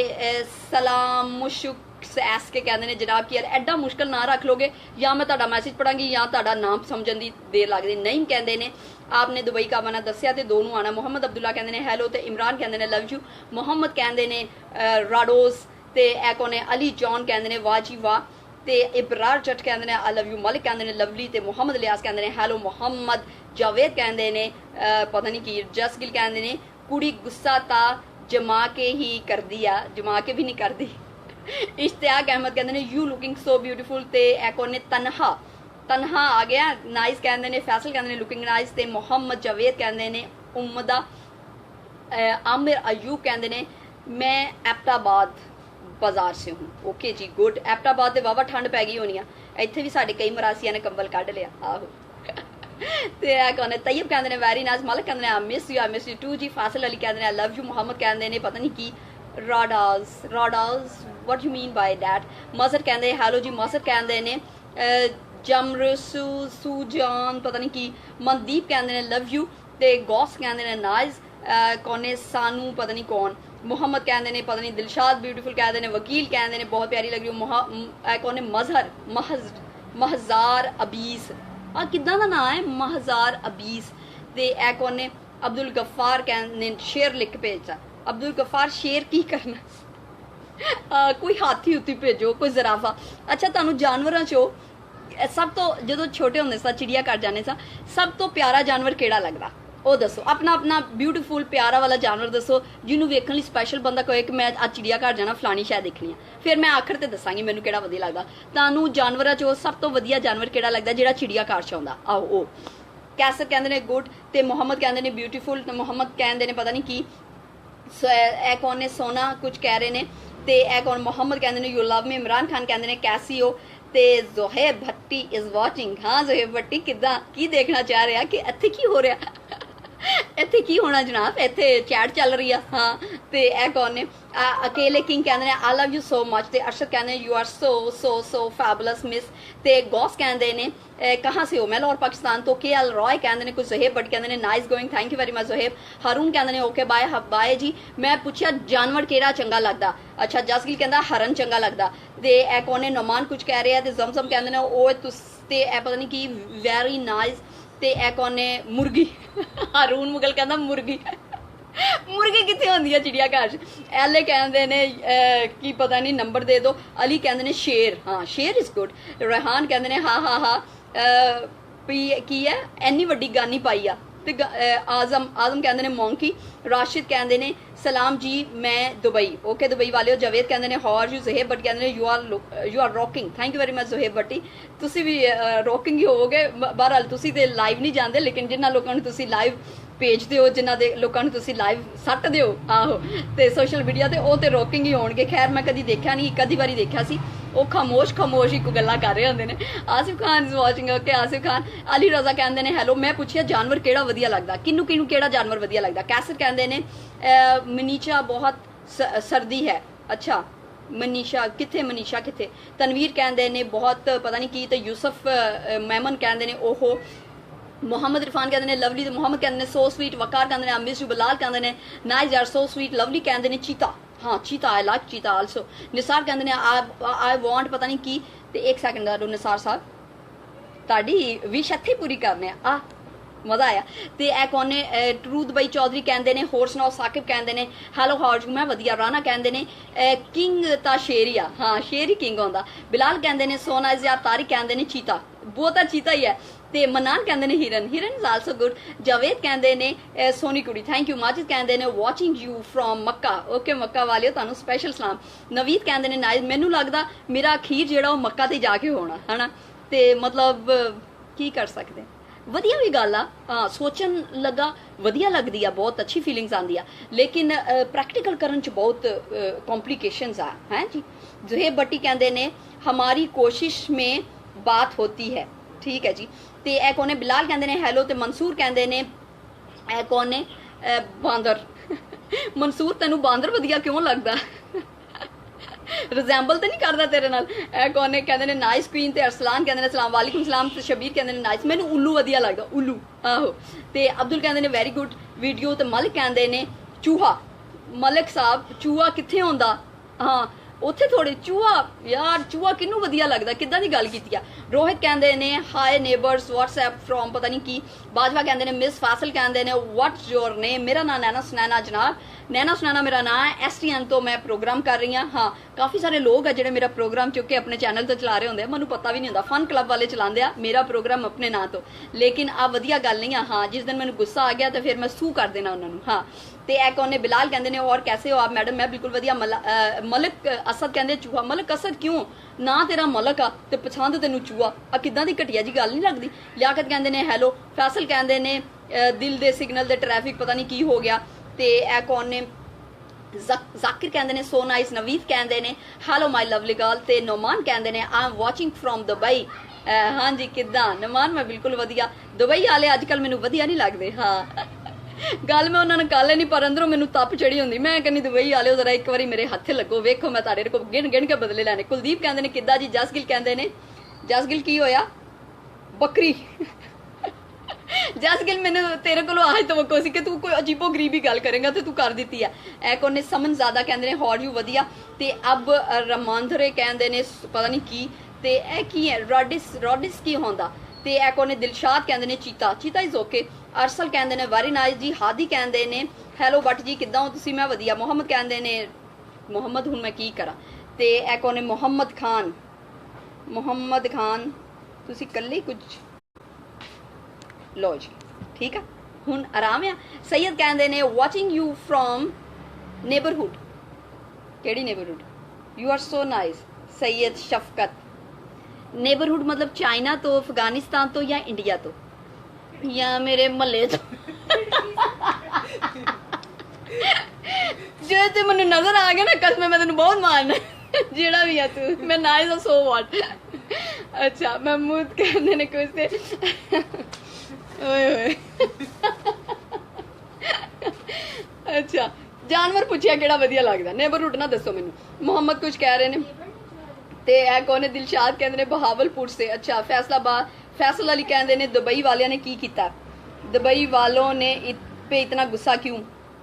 सलाम मुशुक एस के कहते ने जनाब की यार एडा मुश्किल ना रख लोगे, या मैं तुहाडा मैसेज पढ़ांगी या तुहाडा नाम समझण दी देर लगदी। नहीं कहते ने आपने दुबई का आना दसिया ते दोनों आना। मोहम्मद अब्दुल्ला कहते ने हैलो। ते इमरान कहते ने लव यू। मोहम्मद कहते ने राडोज। ते एक ने अली जॉन कहते ने वाह जी वाह। ਤੇ ਇਬਰਾਰ ਜੱਟ ਕਹਿੰਦੇ ਨੇ ਆਈ ਲਵ ਯੂ, ਮਲਿਕ ਕਹਿੰਦੇ ਨੇ ਲਵਲੀ, ਤੇ ਮੁਹੰਮਦ ਲਿਆਸ ਕਹਿੰਦੇ ਨੇ ਹੈਲੋ ਮੁਹੰਮਦ, ਜਾਵੇਦ ਕਹਿੰਦੇ ਨੇ ਪਤਾ ਨਹੀਂ ਕੀ, ਜਸਗਿਲ ਕਹਿੰਦੇ ਨੇ ਕੁੜੀ ਗੁੱਸਾ ਤਾਂ ਜਮਾ ਕੇ ਹੀ ਕਰਦੀ ਆ, ਜਮਾ ਕੇ ਵੀ ਨਹੀਂ ਕਰਦੀ। ਇਸ਼ਤਿਆਕ ਅਹਿਮਦ ਕਹਿੰਦੇ ਨੇ ਯੂ ਲੁਕਿੰਗ ਸੋ ਬਿਊਟੀਫੁਲ, ਤੇ ਇਹ ਕੌਣ ਨੇ ਤਨਹਾ, ਤਨਹਾ ਆ ਗਿਆ ਨਾਈਸ ਕਹਿੰਦੇ ਨੇ, ਫੈਸਲ ਕਹਿੰਦੇ ਨੇ ਲੁਕਿੰਗ ਨਾਈਸ, ਤੇ ਮੁਹੰਮਦ ਜਾਵੇਦ ਕਹਿੰਦੇ ਨੇ ਉਮਦਾ, आमिर अयूब कहते ने मैं एबटाबाद बाजार से हूँ। ओके जी गुड, एबटाबाद ते वावा ठंड पै गई होनी आ, इत्थे भी साडे कई मरासियां ने कंबल कढ लिया। आहो ते आ कौन है तैयब कहते ने वेरी नाइस, मलिक कहते ने आई मिस यू टू जी, फासिल अली कहते ने आई लव यू, मुहम्मद कहते ने पता नहीं की रॉडाज what you mean by that, Mazhar कहते हेलो जी, मजहर कहते ने जमरसू सुजान पता नहीं की, मनदीप कहते ने लव यू, ते गौस कहते ने नाइस, कौन ने सानू पता नहीं कौन, मुहम्मद कहते ने पता नहीं, दिलशाद ब्यूटीफुल कहते ने, वकील कहते ने बहुत प्यारी लग रही हो, कौन ने मजहर महजार अबीस, आ किदां दा नाम है महजार अबीस, ते ए कौन ने अब्दुल गफ्फार कहते ने शेर लिख भेजा, अब्दुल गफ्फार शेर की करना कोई हाथी उत्ती भेजो, कोई जराफा। अच्छा तुहानू जानवरां चो सब तो जो छोटे होंदे सा चिड़िया घर जाने सा सब तो प्यारा जानवर केड़ा लगदा, ਉਹ ਦੱਸੋ अपना अपना ब्यूटीफुल प्यारा वाला जानवर दसो जिन्होंने वेखण लई स्पैशल बंदा कहे कि मैं आज चिड़िया घर जाना फलानी शै देखनी है, फिर मैं आखिर ते दसांगी मैनू किहड़ा वधिया लगदा। तुहानू जानवरां चों सब तो वधिया जानवर किहड़ा लगदा जिहड़ा चिड़िया घर च आउंदा, आओ ओ कैसर कहंदे ने गुड, ते मुहम्मद कहंदे ने ब्यूटीफुल, ते मुहम्मद कहंदे ने पता नहीं की, ए कौन ने सोना कुछ कह रहे ने, ते ए कौन मुहम्मद कहंदे ने you love me, Imran Khan कहंदे ने कैसी हो, ते ज़ोहेब भट्टी इज वाचिंग, हाँ ज़ोहेब भट्टी किदां की देखना चाह रहा कि इत्थे की हो रहा इत्थे की होना जनाब, इत्थे चैट चल रही है। हाँ ते ए कौन ने अकेले किंग कहते हैं I love you so much, ते अरशद कहते हैं you are so so so fabulous miss, ते गौस कहते हैं कहाँ से हो, मैं लाहौर पाकिस्तान तो, के एल रॉय कहते हैं कुछ, ज़ोहेब बट कहते हैं nice going thank you very much Zohaib, Haroon कहते हैं ओके बाय बाय जी, मैं पूछा जानवर केड़ा चंगा लगदा, अच्छा जसगिल कहता हरन चंगा लगदा, ते ए कौन ने नमान कुछ कह रहे हैं, ते जमजम कहते हैं ओ तुस, ते ए पता नहीं की वेरी नाइस, ते ए कौन ने मुर्गी हारून मुगल कहता मुर्गी मुर्गी कितने होंदी है चिड़िया घर च, एले कहते ने की पता नहीं नंबर दे दो, अली कहते ने शेर, हाँ शेर इज गुड, रेहान कहते ने हाँ हाँ हाँ की है एनी वड्डी गानी पाई आ, ते आजम कहते ने मोंकी, राशिद कहते ने सलाम जी मैं दुबई, ओके दुबई वाले हो, जावेद कहते ने how are you, Zohaib Butt कहते ने you are rocking, thank you very much Zohaib Butti, तुसी भी रॉकिंग ही होवोगे, बहरहाल तुसी ते लाइव नहीं जाते लेकिन जिन्हां लोकां नूं तुसी लाइव भेजते हो, जिन्हां दे लोकां नूं तुसी लाइव सट्टदे हो आहो ते सोशल मीडिया ते ਉਹ ਤੇ ਰੋਕਿੰਗ ਹੀ ਹੋਣਗੇ। खैर मैं कदी देखा नहीं, एक अद्धी बारी देखा सी, ਉਹ खामोश ही गल्लां कर रहे होंदे ने। Asif Khan is watching, okay Asif Khan. Ali Raza कहंदे ने हेलो, मैं पूछिया जानवर केड़ा वधिया लगदा, किन्नू केड़ा जानवर वधिया लगदा, कैसर कहंदे ने मनीषा बहुत सर्दी है, अच्छा मनीषा किथे, मनीषा किथे, तनवीर कहंदे ने बहुत पता नहीं की, ते यूसुफ मेमन कहंदे ने ओहो, मोहम्मद इरफान कहते हैं लवली, मोहम्मद कहते हैं सो स्वीट, वकार कहते हैं मिस यू, बलाल कहते हैं नाइस यार सो स्वीट, लवली कहते हैं चीता, हाँ चीता आई लाइक चीता आल्सो, निसार कहते हैं आई वांट पता नहीं की, ते एक सैकंड दा निसार साहब ताड़ी विश इत्थे पूरी करने आ मज़ा आया। ते ए कौन ने ट्रूथ बाई चौधरी कहते हैं, होर सुनाओ साकिब कहते हैं हैलो हाउ आर यू, मैं वधिया, राना कहते हैं किंग ता शेर ही आ, हाँ शेर ही किंग होंदा, बिलाल कहते हैं सोना इज यार, तारिक कहते हैं चीता, बहुत चीता ही है, ते मनान कहते हैं हिरन, हिरन इज आल्सो गुड, जावेद कहते हैं सोनी कुड़ी थैंक यू, माजिद कहते हैं watching you from Makkah, okay Makkah वाले तुहानू स्पैशल सलाम, नवीद कहते हैं नाइस, मैनू लगदा मेरा अखीर जिहड़ा वो मक्का ते जाके होना है ना, ते मतलब की कर सकते वधिया भी गल आ, हाँ सोचन लगा वधिया लगदी आ, बहुत अच्छी फीलिंग्स आंदी आ, लेकिन प्रैक्टिकल करन च बहुत कॉम्प्लिकेशंस आ हैं जी। ज़ोहेब बट्टी कहते ने हमारी कोशिश में बात होती है, ठीक है जी। ते ए कौन ने बिलाल कहते ने हैलो, ते मंसूर कहते ने ए कौन ने बांदर मंसूर तेनू बांदर वधिया क्यों लगदा रिजेंबल तो नहीं करता तेरे नाल, ए कौन ने कहते हैं नाइस क्वीन, ते अरसलान कहते हैं सलाम वालेकुम सलाम, ते शबीर कहते हैं नाइस, मैनू उल्लू वधिया लगदा उल्लू, आहो ते अब्दुल कहते हैं वेरी गुड वीडियो, ते मलिक कहते हैं चूहा, मलिक साहब चूहा कित्थे होंदा, हाँ ਉੱਥੇ ਥੋੜੇ ਚੂਹਾ ਯਾਰ ਚੂਹਾ ਕਿਹਨੂੰ ਵਧੀਆ ਲੱਗਦਾ ਕਿੱਦਾਂ ਦੀ ਗੱਲ ਕੀਤੀ ਆ ਰੋਹਿਤ ਕਹਿੰਦੇ ਨੇ ਹਾਈ ਨੇਬਰਸ WhatsApp ਫਰੋਮ ਪਤਾ ਨਹੀਂ ਕੀ ਬਾਜਵਾ ਕਹਿੰਦੇ ਨੇ ਮਿਸ ਫਾਸਲ ਕਹਿੰਦੇ ਨੇ ਵਾਟਸ ਯੋਰ ਨੇਮ ਮੇਰਾ ਨਾਮ ਨੈਨਾ ਸੁਨੈਨਾ ਜਨਾਬ ਨੈਨਾ ਸੁਨੈਨਾ ਮੇਰਾ ਨਾਮ ਹੈ STN ਤੋਂ ਮੈਂ ਪ੍ਰੋਗਰਾਮ ਕਰ ਰਹੀ ਹਾਂ ਹਾਂ ਕਾਫੀ ਸਾਰੇ ਲੋਕ ਆ ਜਿਹੜੇ ਮੇਰਾ ਪ੍ਰੋਗਰਾਮ ਚੁੱਕ ਕੇ ਆਪਣੇ ਚੈਨਲ ਤੋਂ ਚਲਾ ਰਹੇ ਹੁੰਦੇ ਆ ਮੈਨੂੰ ਪਤਾ ਵੀ ਨਹੀਂ ਹੁੰਦਾ ਫਨ ਕਲੱਬ ਵਾਲੇ ਚਲਾਉਂਦੇ ਆ ਮੇਰਾ ਪ੍ਰੋਗਰਾਮ ਆਪਣੇ ਨਾਂ ਤੋਂ ਲੇਕਿਨ ਆ ਵਧੀਆ ਗੱਲ ਨਹੀਂ ਆ ਹਾਂ ਜਿਸ ਦਿਨ ਮੈਨੂੰ ਗੁੱਸਾ ਆ ਗਿਆ ਤਾਂ ਫਿਰ ਮੈਂ ਸੂ ਕਰ ਦੇਣਾ ਉਹਨਾਂ ਨੂੰ ਹਾਂ ਤੇ ਇਹ ਕੋਨੇ ਬਿਲਾਲ ਕਹਿੰਦੇ ਨੇ ਔਰ ਕੈਸੇ ਹੋ ਆਪ ਮੈਡਮ ਮੈਂ ਬਿਲਕੁਲ ਵਧੀਆ ਮਲਕ ਅਸਦ ਕਹਿੰਦੇ ਚੂਹਾ ਮਲਕ ਅਸਦ ਕਿਉਂ ਨਾ ਤੇਰਾ ਮਲਕ ਆ ਤੇ ਪਛਾਣ ਤੈਨੂੰ ਚੂਹਾ ਆ ਕਿੱਦਾਂ ਦੀ ਘਟੀਆ ਜੀ ਗੱਲ ਨਹੀਂ ਲੱਗਦੀ ਲਿਆਕਤ ਕਹਿੰਦੇ ਨੇ ਹੈਲੋ ਫੈਸਲ ਕਹਿੰਦੇ ਨੇ ਦਿਲ ਦੇ ਸਿਗਨਲ ਦੇ ਟ੍ਰੈਫਿਕ ਪਤਾ ਨਹੀਂ ਕੀ ਹੋ ਗਿਆ ਤੇ ਇਹ ਕੌਣ ਨੇ ਜ਼ਾਕਿਰ ਕਹਿੰਦੇ ਨੇ ਸੋ ਨਾਈਸ ਨਵੀਦ ਕਹਿੰਦੇ ਨੇ ਹੈਲੋ ਮਾਈ ਲਵਲੀ ਗਰਲ ਤੇ ਨੋਮਾਨ ਕਹਿੰਦੇ ਨੇ I am watching from Dubai ਹਾਂਜੀ ਕਿੱਦਾਂ ਨੋਮਾਨ ਮੈਂ ਬਿਲਕੁਲ ਵਧੀਆ ਦੁਬਈ ਵਾਲੇ ਅੱਜ ਕੱਲ ਮੈਨੂੰ ਵਧੀਆ ਨਹੀਂ ਲੱਗਦੇ ਹਾਂ ਗੱਲ ਮੈਂ ਉਹਨਾਂ ਨਾਲ ਕੱਲ ਨਹੀਂ ਪਰ ਅੰਦਰੋਂ ਮੈਨੂੰ ਤਪ ਚੜੀ ਹੁੰਦੀ ਮੈਂ ਕਹਿੰਦੀ ਦੁਬਈ ਵਾਲਿਓ ਜ਼ਰਾ ਇੱਕ ਵਾਰੀ ਮੇਰੇ ਹੱਥੇ ਲੱਗੋ ਵੇਖੋ ਮੈਂ ਤੁਹਾਡੇ ਕੋਲ ਗਿਣ ਕੇ ਬਦਲੇ ਲੈਣੇ ਕੁਲਦੀਪ ਕਹਿੰਦੇ ਨੇ ਕਿੱਦਾਂ ਜੀ ਜਸਗਿਲ ਕਹਿੰਦੇ ਨੇ ਜਸਗਿਲ ਕੀ ਹੋਇਆ ਬੱਕਰੀ ਜਸਗਿਲ ਮੈਨੂੰ ਤੇਰੇ ਕੋਲੋਂ ਆਜ ਤਵੱਕੋ ਸੀ ਕਿ ਤੂੰ ਕੋਈ ਅਜੀਬੋ ਗਰੀਬੀ ਗੱਲ ਕਰੇਗਾ ਤੇ ਤੂੰ ਕਰ ਦਿੱਤੀ ਆ ਐ ਕੋਨੇ ਸਮਨ ਜ਼ਿਆਦਾ ਕਹਿੰਦੇ ਨੇ ਹੌਰ ਯੂ ਵਧੀਆ ਤੇ ਅਬ ਰਮਾਂਧਰੇ ਕਹਿੰਦੇ ਨੇ ਪਤਾ ਨਹੀਂ ਕੀ ਤੇ ਇਹ ਕੀ ਹੈ ਰੋਡਿਸ ਕੀ ਹੁੰਦਾ ਤੇ ਇਹ ਕੋਨੇ ਦਿਲਸ਼ਾਦ ਕਹਿੰਦੇ ਨੇ ਚੀਤਾ ਇਜ਼ ਓਕੇ ਅਰਸਲ ਕਹਿੰਦੇ ਨੇ ਵੈਰੀ ਨਾਈਸ ਜੀ ਹਾਦੀ ਕਹਿੰਦੇ ਨੇ ਹੈਲੋ ਬੱਟ ਜੀ ਕਿੱਦਾਂ ਹੋ ਤੁਸੀਂ ਮੈਂ ਵਧੀਆ ਮੁਹੰਮਦ ਕਹਿੰਦੇ ਨੇ ਮੁਹੰਮਦ ਹੁਣ ਮੈਂ ਕੀ ਕਰਾਂ ਤੇ ਇਹ ਕੋਨੇ ਮੁਹੰਮਦ ਖਾਨ ਤੁਸੀਂ ਇਕੱਲੇ ਕੁਝ ਲੋ ਜੀ ਠੀਕ ਆ ਹੁਣ ਆਰਾਮ ਆ ਸੈਯਦ ਕਹਿੰਦੇ ਨੇ ਵਾਚਿੰਗ ਯੂ ਫਰੋਮ ਨੇਬਰਹੁੱਡ ਕਿਹੜੀ neighbourhood you are so nice Syed Shafqat neighbourhood ਮਤਲਬ ਚਾਈਨਾ ਤੋਂ ਅਫਗਾਨਿਸਤਾਨ ਤੋਂ ਜਾਂ ਇੰਡੀਆ ਤੋਂ ਜਾਂ ਮੇਰੇ ਮਹੱਲੇ ਤੋਂ ਜੇ ਤੇ ਮੈਨੂੰ ਨਜ਼ਰ ਆ ਗਿਆ ਨਾ ਕਸਮ ਮੈਂ ਤੈਨੂੰ ਬਹੁਤ ਮਾਰਨਾ ਜਿਹੜਾ ਵੀ ਆ ਤੂੰ ਮੈਂ ਨਾਈਸ ਸੋ ਵਾਟ ਅੱਛਾ ਮਹਿਮੂਦ ਕਹਿੰਦੇ ਨੇ ਕੁਝ ਤੇ ਓਏ ਓਏ ਅੱਛਾ ਜਾਨਵਰ ਪੁੱਛਿਆ ਕਿਹੜਾ ਵਧੀਆ ਲੱਗਦਾ ਨੇਬਰਹੁੱਡ ਨਾ ਦੱਸੋ ਮੈਨੂੰ ਮੁਹੰਮਦ ਕੁਝ ਕਹਿ ਰਹੇ ਨੇ ਤੇ ਇਹ ਕੋਨੇ ਦਿਲਸ਼ਾਦ ਕਹਿੰਦੇ ਨੇ ਬਹਾਵਲਪੁਰ ਸੇ ਅੱਛਾ ਫੈਸਲਾਬਾਦ फैसल अली कहते ने दुबई वाले ने की किया दुबई वालों ने पे इतना गुस्सा क्यों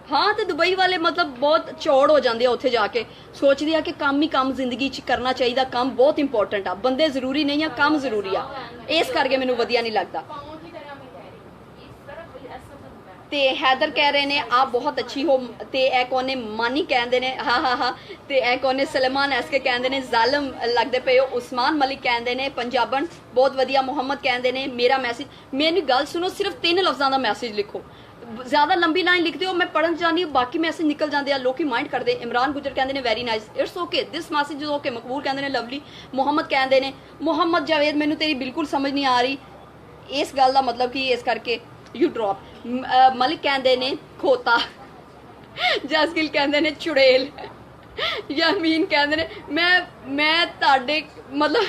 हाँ तो दुबई वाले मतलब बहुत चौड़ हो जाते हैं उत्थे जाके सोचते हैं कि काम ही काम जिंदगी च करना चाहिए काम बहुत इंपॉर्टेंट आ बंदे जरूरी नहीं आ काम जरूरी आ इस करके मैनू वधिया नहीं लगता ते हैदर कह रहे ने आप बहुत अच्छी हो ते ए कोने मानी कहते ने हाँ ते ए कोने सलमान एस के कहते ने जालम लगते पे हो उस्मान मलिक कहते ने पंजाबन बहुत वधिया मुहम्मद कहते ने मेरा मैसेज मेरी गल सुनो सिर्फ 3 लफ्ज़ों का मैसेज लिखो ज्यादा लंबी लाइन लिखते हो मैं पढ़न जानी बाकी मैसेज निकल जाते हैं लोग माइंड करते इमरान गुजर कहते ने very nice it's okay this message is okay मकबूल कहते ने लवली मुहम्मद कहते ने मुहम्मद जावेद मैनू तेरी बिल्कुल समझ नहीं आ रही इस गल का मतलब कि इस करके यू ड्रॉप मलिक कहते ने खोता जसगिल कहते ने चुड़ेल यामीन कहते ने मैं ताडे मतलब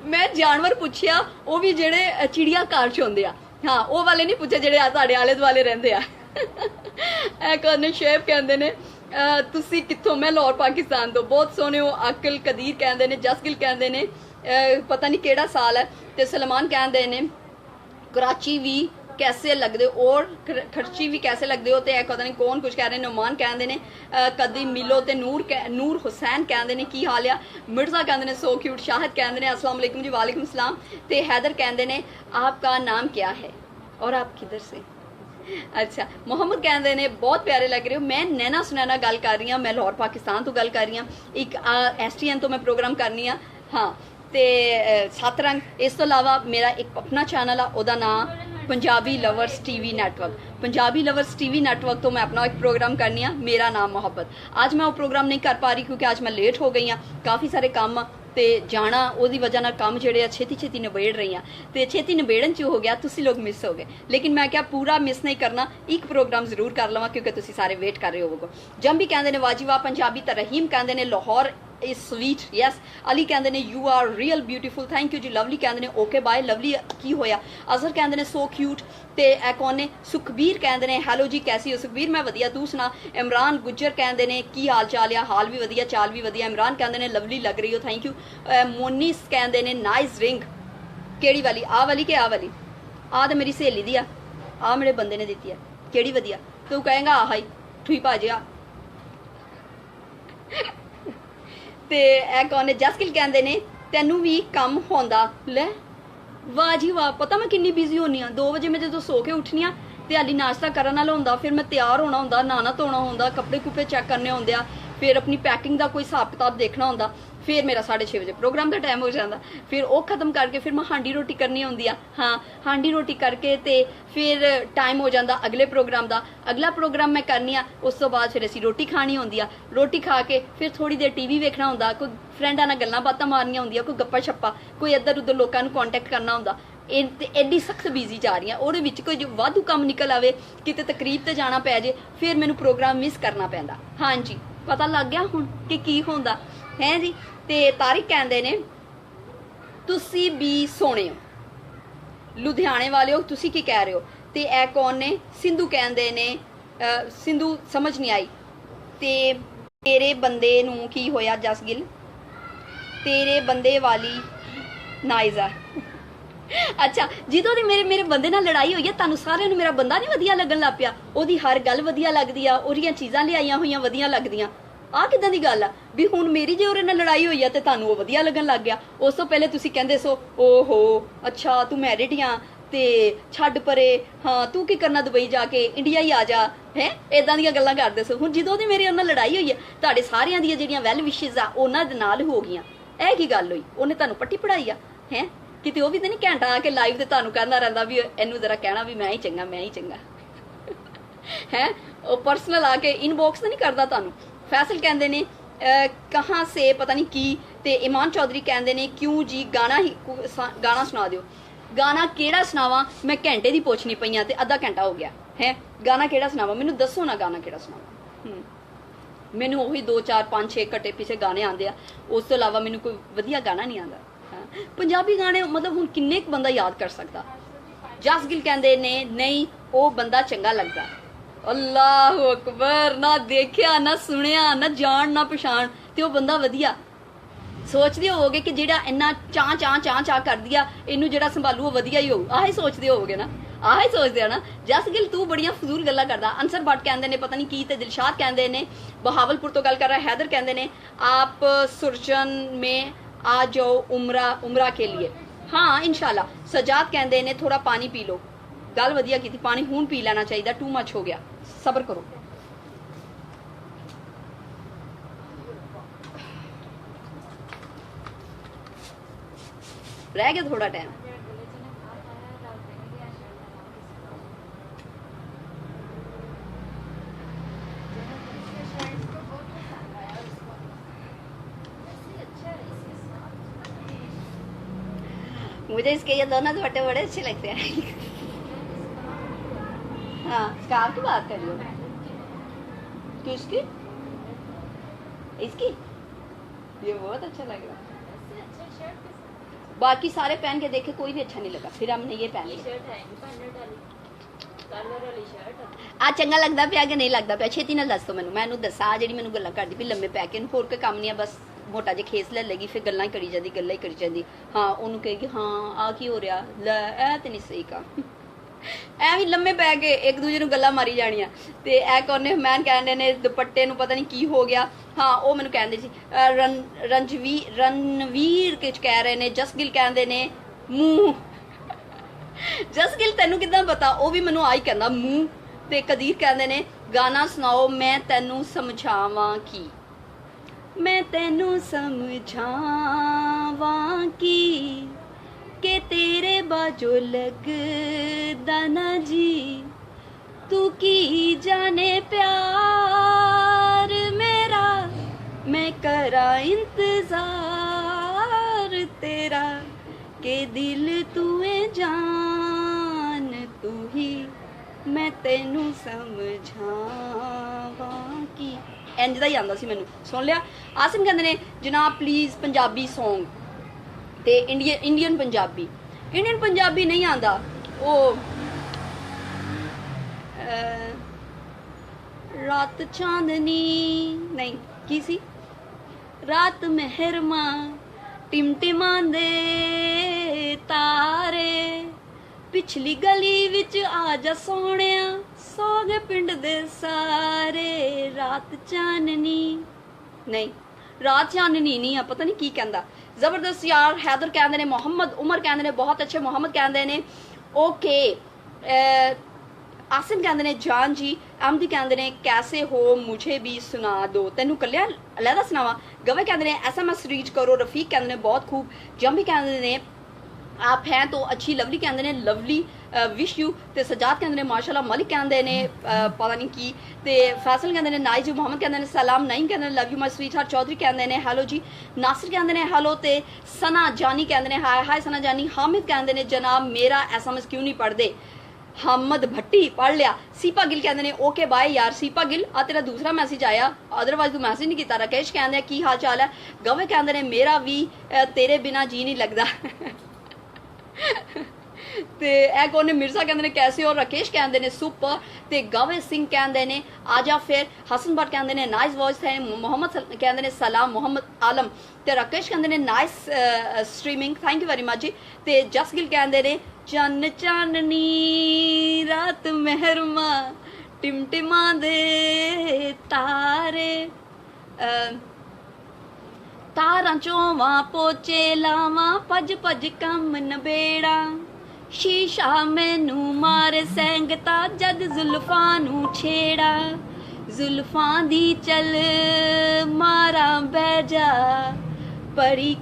मैं जानवर पूछया वो भी जेड़े चिड़िया घर च होंदे आ हाँ वो वाले नहीं पूछे जेड़े साडे आले दुआले रहिंदे आ करने शेब कहते ने तुसी कित्थों मैं लाहौर पाकिस्तान तो बहुत सोहने हो अकल कदीर कहते ने जसगिल कहते ने पता नहीं केड़ा साल है ते सलमान कहते ने कराची भी कैसे लगते हो और खर्ची भी कैसे लगते हो तो पता नहीं कौन कुछ कह रहे नुमान कहते ने कदी मिलो तो नूर हुसैन कहते ने की हाल आ मिर्जा कहते ने सो क्यूट शाहिद कहते ने अस्सलाम वालेकुम जी वालेकुम सलाम ते हैदर कहते ने आपका नाम क्या है और आप किधर से अच्छा मुहम्मद कहते ने बहुत प्यारे लग रहे हो मैं नैना सुनैना गल कर रही हूँ मैं लाहौर पाकिस्तान तो गल कर रही हूँ एक STN तो मैं प्रोग्राम करनी हाँ हाँ ਤੇ ਸੱਤ ਰੰਗ ਇਸ ਤੋਂ ਇਲਾਵਾ ਮੇਰਾ ਇੱਕ ਆਪਣਾ ਚੈਨਲ ਆ ਉਹਦਾ ਨਾਮ Punjabi lovers TV network Punjabi lovers TV network ਤੋਂ ਮੈਂ ਆਪਣਾ ਇੱਕ ਪ੍ਰੋਗਰਾਮ ਕਰਨੀ ਆ ਮੇਰਾ ਨਾਮ ਮੁਹੱਬਤ ਅੱਜ ਮੈਂ ਉਹ ਪ੍ਰੋਗਰਾਮ ਨਹੀਂ ਕਰ ਪਾ ਰਹੀ ਕਿਉਂਕਿ ਅੱਜ ਮੈਂ ਲੇਟ ਹੋ ਗਈ ਆ ਕਾਫੀ ਸਾਰੇ ਕੰਮ ਤੇ ਜਾਣਾ ਉਹਦੀ ਵਜ੍ਹਾ ਨਾਲ ਕੰਮ ਜਿਹੜੇ ਆ ਛੇਤੀ ਨਿਬੇੜ ਰਹੀ ਆ ਤੇ ਛੇਤੀ ਨਿਬੇੜਨ ਚ ਹੋ ਗਿਆ ਤੁਸੀਂ ਲੋਕ ਮਿਸ ਹੋ ਗਏ ਲੇਕਿਨ ਮੈਂ ਕਿਹਾ ਪੂਰਾ ਮਿਸ ਨਹੀਂ ਕਰਨਾ ਇੱਕ ਪ੍ਰੋਗਰਾਮ ਜ਼ਰੂਰ ਕਰ ਲਵਾਂ ਕਿਉਂਕਿ ਤੁਸੀਂ ਸਾਰੇ ਵੇਟ ਕਰ ਰਹੇ ਹੋਵੋਗੇ ਜੰਬੀ ਕਹਿੰਦੇ ਨੇ ਵਾਜੀਵਾ ਪੰਜਾਬੀ ਤੇ ਰਹੀਮ ਕਹਿੰਦੇ ਨੇ Lahore is sweet yes Ali कहते ने you are real beautiful thank you ji lovely कहते ने okay bye lovely की होया अजहर कहते ने so cute ते ए कौन ने सुखबीर कहते ने hello जी कैसी हो सुखबीर मैं वधिया तू सुना इमरान गुज्जर कहते ने की हाल चाल आ हाल भी वधिया चाल भी वधिया इमरान कहते ने lovely लग रही हो thank you मोनिस कहते ने nice ring केड़ी वाली आ वाली के आ वाली आ तो मेरी सहेली दी आ मेरे बंदे ने दी है केड़ी वधिया तू कहेगा आ हाई ठुई भाजिया ਤੇ ਇਹ ਕੌਣ ਨੇ? ਜਸਕਿਲ ਕਹਿੰਦੇ ਨੇ ਤੈਨੂੰ ਵੀ ਕੰਮ ਹੁੰਦਾ ਲੈ। ਵਾਹ ਜੀ ਵਾਹ, ਪਤਾ ਮੈਂ ਕਿੰਨੀ ਬਿਜ਼ੀ ਹੁੰਨੀ ਆ। 2 ਵਜੇ ਮੈਂ ਜਦੋਂ ਸੋ ਕੇ ਉੱਠਣੀ ਆ ਤੇ ਹਾਲੀ ਨਾਸ਼ਤਾ ਕਰਨ ਵਾਲਾ ਹੁੰਦਾ, ਫਿਰ ਮੈਂ ਤਿਆਰ ਹੋਣਾ ਹੁੰਦਾ, ਨਹਾਣਾ ਧੋਣਾ ਹੁੰਦਾ, ਕੱਪੜੇ ਕੁੱਪੜੇ ਚੈੱਕ ਕਰਨੇ ਹੁੰਦੇ ਆ, ਫਿਰ ਆਪਣੀ ਪੈਕਿੰਗ ਦਾ ਕੋਈ ਹਿਸਾਬ ਕਿਤਾਬ ਦੇਖਣਾ ਹੁੰਦਾ, ਫਿਰ ਮੇਰਾ 6:30 ਵਜੇ ਪ੍ਰੋਗਰਾਮ ਦਾ ਟਾਈਮ ਹੋ ਜਾਂਦਾ, ਫਿਰ ਉਹ ਖਤਮ ਕਰਕੇ ਫਿਰ ਮੈਂ ਹਾਂਡੀ ਰੋਟੀ ਕਰਨੀ ਹੁੰਦੀ ਆ। ਹਾਂ, ਹਾਂਡੀ ਰੋਟੀ ਕਰਕੇ ਤੇ ਫਿਰ ਟਾਈਮ ਹੋ ਜਾਂਦਾ ਅਗਲੇ ਪ੍ਰੋਗਰਾਮ ਦਾ। ਅਗਲਾ ਪ੍ਰੋਗਰਾਮ ਮੈਂ ਕਰਨੀ ਆ, ਉਸ ਤੋਂ ਬਾਅਦ ਫਿਰ ਅਸੀਂ ਰੋਟੀ ਖਾਣੀ ਹੁੰਦੀ ਆ। ਰੋਟੀ ਖਾ ਕੇ ਫਿਰ ਥੋੜੀ ਦੇਰ ਟੀਵੀ ਵੇਖਣਾ ਹੁੰਦਾ, ਕੋਈ ਫਰੈਂਡਾਂ ਨਾਲ ਗੱਲਾਂ ਬਾਤਾਂ ਮਾਰਨੀਆਂ ਹੁੰਦੀਆਂ, ਕੋਈ ਗੱਪਾ ਛੱਪਾ, ਕੋਈ ਇੱਧਰ ਉੱਧਰ ਲੋਕਾਂ ਨੂੰ ਕੰਟੈਕਟ ਕਰਨਾ ਹੁੰਦਾ। ਤੇ ਐਡੀ ਸਖਤ ਬਿਜ਼ੀ ਜਾ ਰਹੀ ਆ। ਉਹਦੇ ਵਿੱਚ ਕੋਈ ਜੋ ਵਾਧੂ ਕੰਮ ਨਿਕਲ ਆਵੇ, ਕਿਤੇ ਤਕਰੀਬ ਤੇ ਜਾਣਾ ਪੈ ਜੇ, ਫਿਰ ਮੈਨੂੰ ਪ੍ਰੋਗਰਾਮ ਮਿਸ ਕਰਨਾ ਪੈਂਦਾ। ਹਾਂਜੀ, ਪਤਾ ਲੱਗ ਗਿਆ ਹੁਣ ਕਿ ਕੀ ਹੁੰਦਾ ਹੈ ਜੀ। ਤੇ ਤਾਰਿਕ ਕਹਿੰਦੇ ਨੇ ਤੁਸੀਂ ਵੀ ਸੋਹਣੇ ਹੋ। ਲੁਧਿਆਣੇ ਵਾਲਿਓ ਤੁਸੀਂ ਕੀ ਕਹਿ ਰਹੇ ਹੋ? ਤੇ ਇਹ ਕੌਣ ਨੇ? ਸਿੰਧੂ ਕਹਿੰਦੇ ਨੇ ਸਿੰਧੂ ਸਮਝ ਨਹੀਂ ਆਈ। ਤੇ ਤੇਰੇ ਬੰਦੇ ਨੂੰ ਕੀ ਹੋਇਆ ਜਸਗਿਲ? ਤੇਰੇ ਬੰਦੇ ਵਾਲੀ ਨਾਇਜ਼ਾ। ਅੱਛਾ, ਜਦੋਂ ਦੀ ਮੇਰੇ ਬੰਦੇ ਨਾਲ ਲੜਾਈ ਹੋਈ ਹੈ, ਤੁਹਾਨੂੰ ਸਾਰਿਆਂ ਨੂੰ ਮੇਰਾ ਬੰਦਾ ਨਹੀਂ ਵਧੀਆ ਲੱਗਣ ਲੱਗ ਪਿਆ? ਉਹਦੀ ਹਰ ਗੱਲ ਵਧੀਆ ਲੱਗਦੀ ਆ, ਉਹਦੀਆਂ ਚੀਜ਼ਾਂ ਲਿਆਈਆਂ ਹੋਈਆਂ ਵਧੀਆ ਲੱਗਦੀਆਂ। ਆਹ ਕਿੱਦਾਂ ਦੀ ਗੱਲ ਆ ਵੀ ਹੁਣ ਮੇਰੀ ਜੇ ਉਹਦੇ ਨਾਲ ਲੜਾਈ ਹੋਈ ਆ ਤੇ ਤੁਹਾਨੂੰ ਉਹ ਵਧੀਆ ਲੱਗਣ ਲੱਗ ਗਿਆ? ਉਸ ਤੋਂ ਪਹਿਲੇ ਤੁਸੀਂ ਕਹਿੰਦੇ ਸੋ ਓਹੋ ਅੱਛਾ ਤੂੰ ਮੈਰਿਡ ਆ ਤੇ ਛੱਡ ਪਰੇ, ਹਾਂ ਤੂੰ ਕੀ ਕਰਨਾ ਦੁਬਈ ਜਾ ਕੇ, ਇੰਡੀਆ ਹੀ ਆ ਜਾ, ਹੈ ਇਦਾਂ ਦੀਆਂ ਗੱਲਾਂ ਕਰਦੇ ਸੋ। ਹੁਣ ਜਦੋਂ ਦੀ ਮੇਰੇ ਉਹਨਾਂ ਲੜਾਈ ਹੋਈ ਹੈ, ਤੁਹਾਡੇ ਸਾਰਿਆਂ ਦੀਆਂ ਜਿਹੜੀਆਂ ਵੈਲ ਵਿਸ਼ੇਸ ਆ ਉਹਨਾਂ ਦੇ ਨਾਲ ਹੋ ਗਈਆਂ। ਇਹ ਕੀ ਗੱਲ ਹੋਈ? ਉਹਨੇ ਤੁਹਾਨੂੰ ਪੱਟੀ ਪੜਾਈ ਆ? ਹੈ ਕਿਤੇ ਉਹ ਵੀ ਤਾਂ ਨਹੀਂ ਘੰਟਾ ਆ ਕੇ ਲਾਈਵ ਤੇ ਤੁਹਾਨੂੰ ਕਹਿੰਦਾ ਰਹਿੰਦਾ ਵੀ ਇਹਨੂੰ ਜ਼ਰਾ ਕਹਿਣਾ ਵੀ ਮੈਂ ਹੀ ਚੰਗਾ, ਮੈਂ ਹੀ ਚੰਗਾ ਹੈ? ਉਹ ਪਰਸਨਲ ਆ ਕੇ ਇਨਬਾਕਸ ਤਾਂ ਨਹੀਂ ਕਰਦਾ ਤੁਹਾਨੂੰ? ਫੈਸਲ ਕਹਿੰਦੇ ਨੇ ਕਹਾਂ ਸੇ ਪਤਾ ਨਹੀਂ ਕੀ। ਤੇ ਇਮਾਨ ਚੌਧਰੀ ਕਹਿੰਦੇ ਨੇ ਕਿਉਂ ਜੀ ਗਾਣਾ ਸੁਣਾ ਦਿਓ। ਗਾਣਾ ਕਿਹੜਾ ਸੁਣਾਵਾਂ? ਮੈਂ ਘੰਟੇ ਦੀ ਪੁੱਛਣੀ ਪਈਆਂ ਤੇ ਅੱਧਾ ਘੰਟਾ ਹੋ ਗਿਆ ਹੈ। ਗਾਣਾ ਕਿਹੜਾ ਸੁਣਾਵਾਂ? ਮੈਨੂੰ ਦੱਸੋ ਨਾ, ਗਾਣਾ ਕਿਹੜਾ ਸੁਣਾਵਾਂ? ਮੈਨੂੰ ਉਹੀ 2 4 5 6 ਘੱਟੇ ਪਿੱਛੇ ਗਾਣੇ ਆਉਂਦੇ ਆ, ਉਸ ਤੋਂ ਇਲਾਵਾ ਮੈਨੂੰ ਕੋਈ ਵਧੀਆ ਗਾਣਾ ਨਹੀਂ ਆਉਂਦਾ। ਪੰਜਾਬੀ ਗਾਣੇ ਮਤਲਬ ਹੁਣ ਕਿੰਨੇ ਕੁ ਬੰਦਾ ਯਾਦ ਕਰ ਸਕਦਾ? ਜਸਗਿਲ ਕਹਿੰਦੇ ਨੇ ਨਹੀਂ ਉਹ ਬੰਦਾ ਚੰਗਾ ਲੱਗਦਾ। ਅੱਲਾਹੁ ਅਕਬਰ, ਨਾ ਦੇਖਿਆ ਨਾ ਸੁਣਿਆ ਨਾ ਜਾਣ ਨਾ ਪਛਾਣ ਤੇ ਉਹ ਬੰਦਾ ਵਧੀਆ। ਸੋਚਦੇ ਹੋਵੋਗੇ ਕਿ ਜਿਹੜਾ ਇੰਨਾ ਚਾਹ ਕਰਦੀ ਆ ਇਹਨੂੰ ਜਿਹੜਾ ਸੰਭਾਲੂ ਉਹ ਵਧੀਆ ਹੀ ਹੋਊ। ਆਹ ਹੀ ਸੋਚਦੇ ਹੋਵੋਗੇ ਨਾ, ਆਹ ਹੀ ਸੋਚਦੇ ਆ ਨਾ। ਜਸਗਿਲ ਤੂੰ ਬੜੀਆਂ ਫਜ਼ੂਲ ਗੱਲਾਂ ਕਰਦਾ। ਅਨਸਰ ਭੱਟ ਕਹਿੰਦੇ ਨੇ ਪਤਾ ਨਹੀਂ ਕੀ, ਤੇ ਦਿਲਸ਼ਾਦ ਕਹਿੰਦੇ ਨੇ ਬਹਾਵਲਪੁਰ ਤੋਂ ਗੱਲ ਕਰ ਰਿਹਾ। हैदर ਕਹਿੰਦੇ ਨੇ ਆਪ सुरजन में आ जाओ उमरा के लिए। हाँ इंशाल्लाह। सजाद कहते ने थोड़ा पानी पी लो। गल वधिया की, पानी हूं पी लेना चाहिए, टू मच हो गया, सबर करो। रह गया थोड़ा टाइम। मुझे इसके ये दोनों दुपट्टे बड़े अच्छे लगते हैं। हाँ, स्कार्फ की बात कर रही हो? किसकी? इसकी? ये बहुत अच्छा लग रहा है। बाकी सारे पहन के देखे, कोई भी अच्छा नहीं लगा, फिर हमने ये पहन लिया। आ चंगा लगता पिया कि नहीं लगता पिया? छेती नाल दस दो मैनू, मैं दसा जिहड़ी मैनू गल्लां करदी भी लम्मे पै के, होर कोई काम नहीं है, बस मोटा जिहा खेस ले लेगी, फिर गल्लां ही करी जाती, गल्लां ही करी जाती। हाँ उन्होंने कहेगी हाँ आ की हो रहा, लै ऐ ते नहीं सही काम। ਐਵੇਂ ਲੰਮੇ ਪੈ ਕੇ ਇੱਕ ਦੂਜੇ ਨੂੰ ਗੱਲਾਂ ਮਾਰੀ ਜਾਣੀਆਂ। ਤੇ ਇਹ ਕੋਨੇ ਹਮੈਨ ਕਹਿੰਦੇ ਨੇ ਦੁਪੱਟੇ ਨੂੰ ਪਤਾ ਨਹੀਂ ਕੀ ਹੋ ਗਿਆ। ਹਾਂ ਉਹ ਮੈਨੂੰ ਕਹਿੰਦੇ ਸੀ ਰਣਵੀਰ ਕਿਚ ਕਹਿ ਰਹੇ ਨੇ। ਜਸਗਿਲ ਕਹਿੰਦੇ ਨੇ ਮੂੰਹ। ਜਸਗਿਲ ਤੈਨੂੰ ਕਿੱਦਾਂ ਪਤਾ? ਉਹ ਵੀ ਮੈਨੂੰ ਆਈ ਕਹਿੰਦਾ ਮੂੰਹ। ਤੇ ਕਦੀਰ ਕਹਿੰਦੇ ਨੇ ਗਾਣਾ ਸੁਣਾਓ ਮੈਂ ਤੈਨੂੰ ਸਮਝਾਵਾਂ ਕੀ। ਮੈਂ ਤੈਨੂੰ ਸਮਝਾਵਾਂ ਕੀ के तेरे बाजो लगदा ना जी, तू की जाने प्यार मेरा, मैं करा इंतजार तेरा, के दिल तू है जान तू ही, मैं तेनू समझावा की। इंज दा ही आंदा सी मैनू, सुन लिया। आसिम कहंदे ने जनाब प्लीज पंजाबी सॉन्ग। ते इंडियन पंजाबी नहीं आंदा। ओ रात चांदनी नहीं की सी, रात मेहरमा टिमटिमांदे तारे, पिछली गली विच आजा सोहणिया, सौ गए पिंड दे सारे, रात चाननी ਨਹੀਂ ਰਾਤ ਚਾਨਣੀ ਨਹੀਂ ਆ, ਪਤਾ ਨਹੀਂ ਕੀ ਕਹਿੰਦਾ। ਜ਼ਬਰਦਸਤ ਯਾਰ ਹੈਦਰ ਕਹਿੰਦੇ ਨੇ, ਮੁਹੰਮਦ ਉਮਰ ਕਹਿੰਦੇ ਨੇ ਬਹੁਤ ਅੱਛੇ, ਮੁਹੰਮਦ ਕਹਿੰਦੇ ਨੇ ਓਕੇ, ਆਸਿਮ ਕਹਿੰਦੇ ਨੇ ਜਾਨ ਜੀ, ਅਮਦੀ ਕਹਿੰਦੇ ਨੇ ਕੈਸੇ ਹੋ ਮੁਝੇ ਵੀ ਸੁਣਾ ਦੋ, ਤੈਨੂੰ ਕੱਲਿਆ ਅਲੱਗਾ ਸੁਣਾਵਾ। ਗਵੇ ਕਹਿੰਦੇ ਨੇ SMS ਰੀਚ ਕਰੋ, ਰਫੀਕ ਕਹਿੰਦੇ ਨੇ ਬਹੁਤ ਖੂਬ, ਜੰਬੀ ਕਹਿੰਦੇ ਨੇ आप हैं तो अच्छी, लवली कहते ने लवली विश यू, ते सजाद कहते ने माशाल्लाह, मलिक कहते ने पता नहीं की, ते फैसल कहते ने नाइज, मोहम्मद कहते ने सलाम, नईम कहते ने love you my sweetheart, Chaudhary कहते ने हेलो जी, नासिर कहते ने हेलो, ते सना जानी कहते ने हाय हाय सना जानी, हामिद कहते ने जनाब मेरा SMS क्यों नहीं पढ़ते, हामद भट्टी पढ़ लिया, सीपा गिल कहते ने ओके बाय यार सीपा गिल, आ तेरा दूसरा मैसेज आया अदरवाइज तू मैसेज नहीं किया। राकेश कहते की हाल चाल है, गवे कहते ने मेरा भी तेरे बिना जी नहीं लगता ਤੇ ਇਹ ਕੋਨੇ ਮਿਰਜ਼ਾ ਕਹਿੰਦੇ ਨੇ ਕੈਸੇ ਹੋ, ਰਾਕੇਸ਼ ਕਹਿੰਦੇ ਨੇ ਸੁਪਰ, ਤੇ ਗਵੇ ਸਿੰਘ ਕਹਿੰਦੇ ਨੇ ਆਜਾ ਫਿਰ, ਹਸਨ ਭੱਟ ਕਹਿੰਦੇ ਨੇ ਨਾਈਸ ਵੌਇਸ ਹੈ, ਮੁਹੰਮਦ ਕਹਿੰਦੇ ਨੇ ਸਲਾਮ, ਮੁਹੰਮਦ ਆਲਮ, ਤੇ ਰਾਕੇਸ਼ ਕਹਿੰਦੇ ਨੇ nice streaming, thank you very much ਜੀ, ਤੇ ਜਸਗਿਲ ਕਹਿੰਦੇ ਨੇ ਚੰਨ ਚਾਨਣੀ ਰਾਤ ਮਹਿਰਮਾ ਟਿਮਟਿਮਾ ਦੇ ਤਾਰੇ, ਤਾਰਾਂ ਚੋਵਾਂ ਪੋਚੇ ਲਾਵਾਂ ਭੱਜ ਭੱਜ ਕੰਮ ਨਬੇੜਾ, ਸ਼ੀਸ਼ਾ ਮੈਨੂੰ ਮਾਰ ਸੈਂਗਤਾ ਜਦ ਜ਼ੁਲਫਾਂ ਨੂੰ ਛੇੜਾ, ਜ਼ੁਲਫਾਂ ਦੀ ਚੱਲ ਮਾਰਾਂ ਬਹਿ ਜਾ ਪਰੀ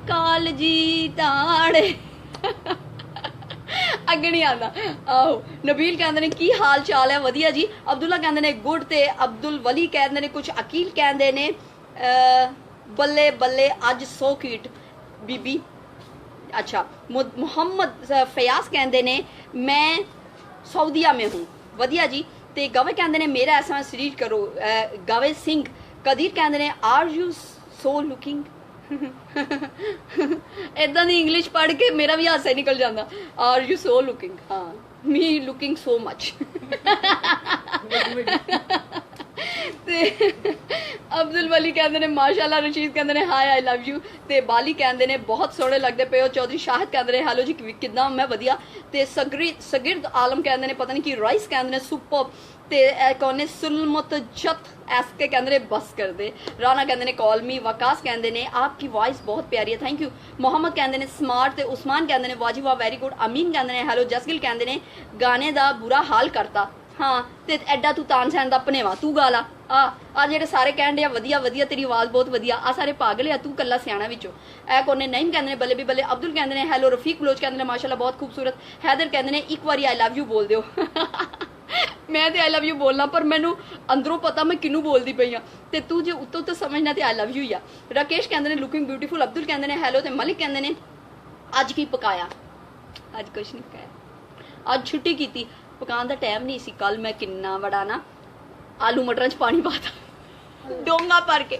ਕਾਲਜੀ ਤਾੜੇ ਅੱਗੇ ਨਹੀਂ ਆਉਂਦਾ। ਆਹੋ ਨਬੀਲ ਕਹਿੰਦੇ ਨੇ ਕੀ ਹਾਲ ਚਾਲ ਹੈ, ਵਧੀਆ ਜੀ। ਅਬਦੁੱਲਾ ਕਹਿੰਦੇ ਨੇ ਗੁੱਡ, ਤੇ ਅਬਦੁਲ ਵਲੀ ਕਹਿੰਦੇ ਨੇ ਕੁਝ, ਅਕੀਲ ਕਹਿੰਦੇ ਨੇ ਬੱਲੇ ਬੱਲੇ ਅੱਜ ਸੋ ਕੀਟ ਬੀਬੀ, अच्छा मोहम्मद फयाज कहते ने मैं सऊदीया में हूँ, वधिया जी। ते गवे कहते ने मेरा SMS रीड करो, गवे सिंह। कदीर कहते ने आर यू सो लुकिंग इदा दी इंग्लिश पढ़ के मेरा भी हासा निकल जाता, आर यू सो लुकिंग, हाँ मी लुकिंग सो मच ते अब्दुल वली कहते ने माशाल्लाह, रशीद कहते ने हाय आई लव यू, ते बाली कहते ने बहुत सोहने लगते पे हो, चौधरी शाहिद कहते ने हेलो जी किदा मैं वधिया, ते सगिर्द आलम कहते ने पता नहीं कि राइस कहते ने सुपर, ते कौन सुलमत जत एसके कहते ने बस कर दे, राना कहते ने कॉल मी, वकास कहते ने आपकी वॉइस बहुत प्यारी है थैंक यू, मोहम्मद कहते ने स्मार्ट, ते उस्मान कहते ने वाजी वाह वेरी गुड, अमीन कहते ने हेलो, जसगिल कहते ने गाने दा बुरा हाल करता, हाँ ते एडा तू तानसैन दा भनेवा तू गा ला, आ जेडे सारे कहन डे वधिया वधिया तेरी आवाज़ बहुत वधिया, आ सारे पागल आ तू कला सियाना विचों। ए कोने नईम कहते ने बल्ले भी बल्ले, अब्दुल कहते ने हेलो, रफीक बलोच कहते ने माशाल्लाह बहुत खूबसूरत, हैदर कहते ने एक बारी आई लव यू बोल दिओ मैं तो आई लव यू बोलना पर मैनू अंदरों पता मैं किनू बोलती पई हाँ, ते तू जे उत्तों तो समझना तो आई लव यू ही आ। राकेश कहते ने लुकिंग ब्यूटीफुल, अब्दुल कहते ने हेलो, ते मलिक कहते ने अज की पकाया, अज कुछ नहीं पकाया, अज छुट्टी की, पकाने का टाइम नहीं सी, कल मैं किन्ना बड़ा ना आलू मटर च पानी पाता डोंगा भर के,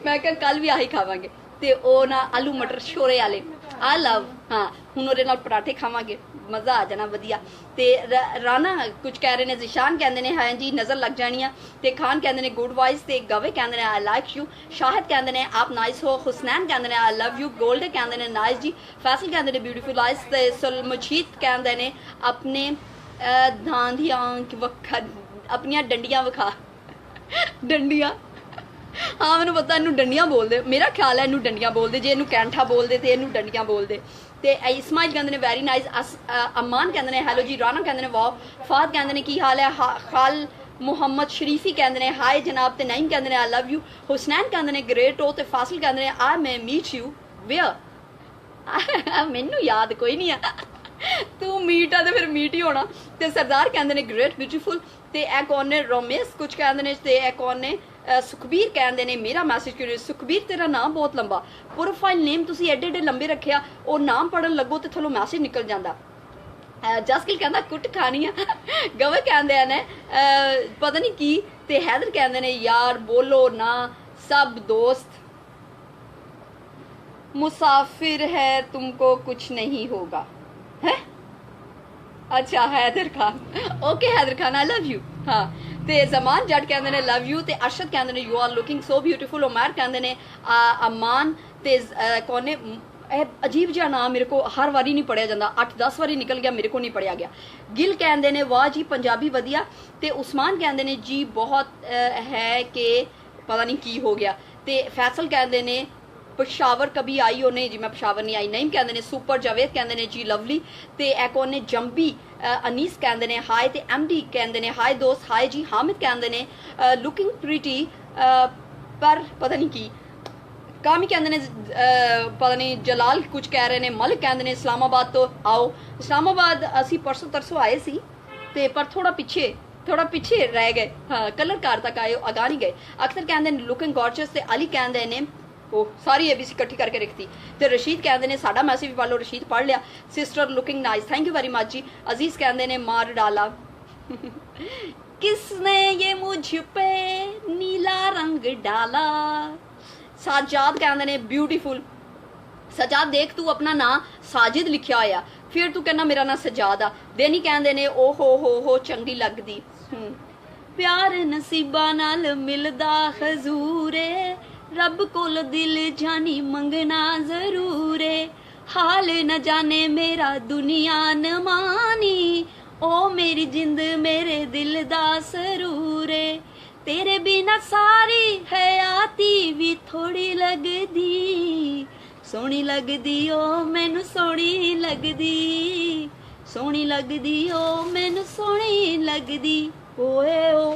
मैं क्या कल भी आही खावांगे, ते ओ ना आलू मटर छोरे वाले आई लव, हाँ हुण ओहदे नाल पराठे खावांगे, मज़ा आ जाना वधिया। ते राना कुछ कह रहे ने, जिशान कहते ने हाँ जी नज़र लग जानी है, ते खान कहते ने गुड वॉइस, ते गवे कहते ने आई लाइक यू, शाहिद कहते ने आप नाइस हो, हुसनैन कहते ने आई लव यू, गोल्ड कहते ने नाइस जी, फैसल कहते ने ब्यूटीफुल आइज, ते सुलमजीत कहते ने अपने धांधियां वखा अपनिया डंडियां विखा डंडियां, हाँ मैंने पता इनू डंडियां बोलते, मेरा ख्याल है इनू डंडियां बोलते, जे इनू कैंठा बोलते तो इनू डंडियां बोलते। ते इस्माइल कहते ने वेरी नाइस, अमान कहते ने हेलो जी, राना कहते ने वाह, फाद कहते ने की हाल है, खाल मुहम्मद शरीफी कहते ने हाय जनाब, ते नईम कहते ने आई लव यू, हुसनैन कहते ने ग्रेट हो, ते फासिल कहते ने आई मैं मीट यू वेयर मैनू याद कोई नहीं है तू मीट आ तो फिर मीट ही होना, ते सरदार कहते ने ग्रेट ब्यूटीफुल, ते ए कौन ने रोमेश कुछ कहते ने, ते ए कौन ने सुखबीर कहते ने मेरा मैसेज क्यों, सुखबीर तेरा नाम बहुत लंबा, प्रोफाइल नेम तुसी एडे एडे लंबे रखिया, और नाम पढ़न लगो तो थलो मैसेज निकल जाता। जसकिल कहता कुट खानी है गवे कहते ने पता नहीं की, ते हैदर कहते ने यार बोलो ना सब दोस्त मुसाफिर है तुमको कुछ नहीं होगा है, अच्छा Haider Khan okay Haider Khan I love you, हाँ ते जमान जट कहते ने लव यू, ते अरशद कहते ने you are looking so beautiful, Umar कहते ने अमान, ते कौन ने अजीब जिहा नाम मेरे को हर वारी नहीं पढ़िया जाता, 8-10 वारी निकल गया मेरे को नहीं पढ़िया गया। गिल कहते ने वाह जी पंजाबी वधिया, ते उस्मान कहते ने जी बहुत है कि ਪਤਾ ਨਹੀਂ ਕੀ ਹੋ ਗਿਆ। ਤੇ ਫੈਸਲ ਕਹਿੰਦੇ ਨੇ ਪਸ਼ਾਵਰ ਕਭੀ ਆਈ ਹੋ ਨਹੀਂ ਜੀ, ਮੈਂ ਪਸ਼ਾਵਰ ਨਹੀਂ ਆਈ। ਨਈਮ ਕਹਿੰਦੇ ਨੇ ਸੁਪਰ, ਜਾਵੇਦ ਕਹਿੰਦੇ ਨੇ ਜੀ ਲਵਲੀ। ਤੇ ਇਹ ਕੌਣ ਨੇ ਜੰਬੀ, ਅਨੀਸ ਕਹਿੰਦੇ ਨੇ ਹਾਈ। ਤੇ ਐਮਡੀ ਕਹਿੰਦੇ ਨੇ ਹਾਈ ਦੋਸਤ, ਹਾਈ ਜੀ। ਹਾਮਿਦ ਕਹਿੰਦੇ ਨੇ ਲੁਕਿੰਗ ਪ੍ਰੀਟੀ ਪਰ ਪਤਾ ਨਹੀਂ ਕੀ। ਕਾਮੀ ਕਹਿੰਦੇ ਨੇ ਪਤਾ ਨਹੀਂ ਜਲਾਲ ਕੁਝ ਕਹਿ ਰਹੇ ਨੇ। ਮਲਿਕ ਕਹਿੰਦੇ ਨੇ ਇਸਲਾਮਾਬਾਦ ਤੋਂ ਆਓ। ਇਸਲਾਮਾਬਾਦ ਅਸੀਂ ਪਰਸੋਂ ਤਰਸੋਂ ਆਏ ਸੀ ਤੇ ਪਰ ਥੋੜਾ ਪਿੱਛੇ ਰਹਿ ਗਏ। ਹਾਂ, ਕਲਰ ਕਾਰ ਤੱਕ ਆਏ, ਅਗਾ ਨਹੀਂ ਗਏ। ਅਖਤਰ ਕਹਿੰਦੇ ਨੇ ਲੁਕਿੰਗ ਗॉर्जियस। ਤੇ ਅਲੀ ਕਹਿੰਦੇ ਨੇ ਉਹ ਸਾਰੀ ABC ਇਕੱਠੀ ਕਰਕੇ ਰੱਖਤੀ। ਤੇ ਰਸ਼ੀਦ ਕਹਿੰਦੇ ਨੇ ਸਾਡਾ ਮੈਸੇਜ ਵੀ ਪਾਲੋ, ਰਸ਼ੀਦ ਪੜ੍ਹ ਲਿਆ। Sister looking nice, thank you very much ਜੀ। ਅਜ਼ੀਜ਼ ਕਹਿੰਦੇ ਨੇ ਮਾਰ डाला किसने ये मुझ पे नीला रंग डाला। साजाद कहते ने ब्यूटीफुल। सजाद देख तू अपना ना साजिद लिखिया होया, फिर तू कहना मेरा ना सजाद आ। देनी कहते ने ओ हो चंगी लगदी। प्यार नसीबा नाल मिलदा हजूरे, रब कोल दिल जानी मंगना जरूर है। हाल न जाने मेरा दुनिया न मानी, ओ मेरी जिंद मेरे दिल दा सरूर है। तेरे बिना सारी हयाती भी थोड़ी लगदी, सोहनी लगदी ओ मैनू सोहनी लगदी, सोहनी लगदी ओ मैनू सोहनी लगदी। ओए ओ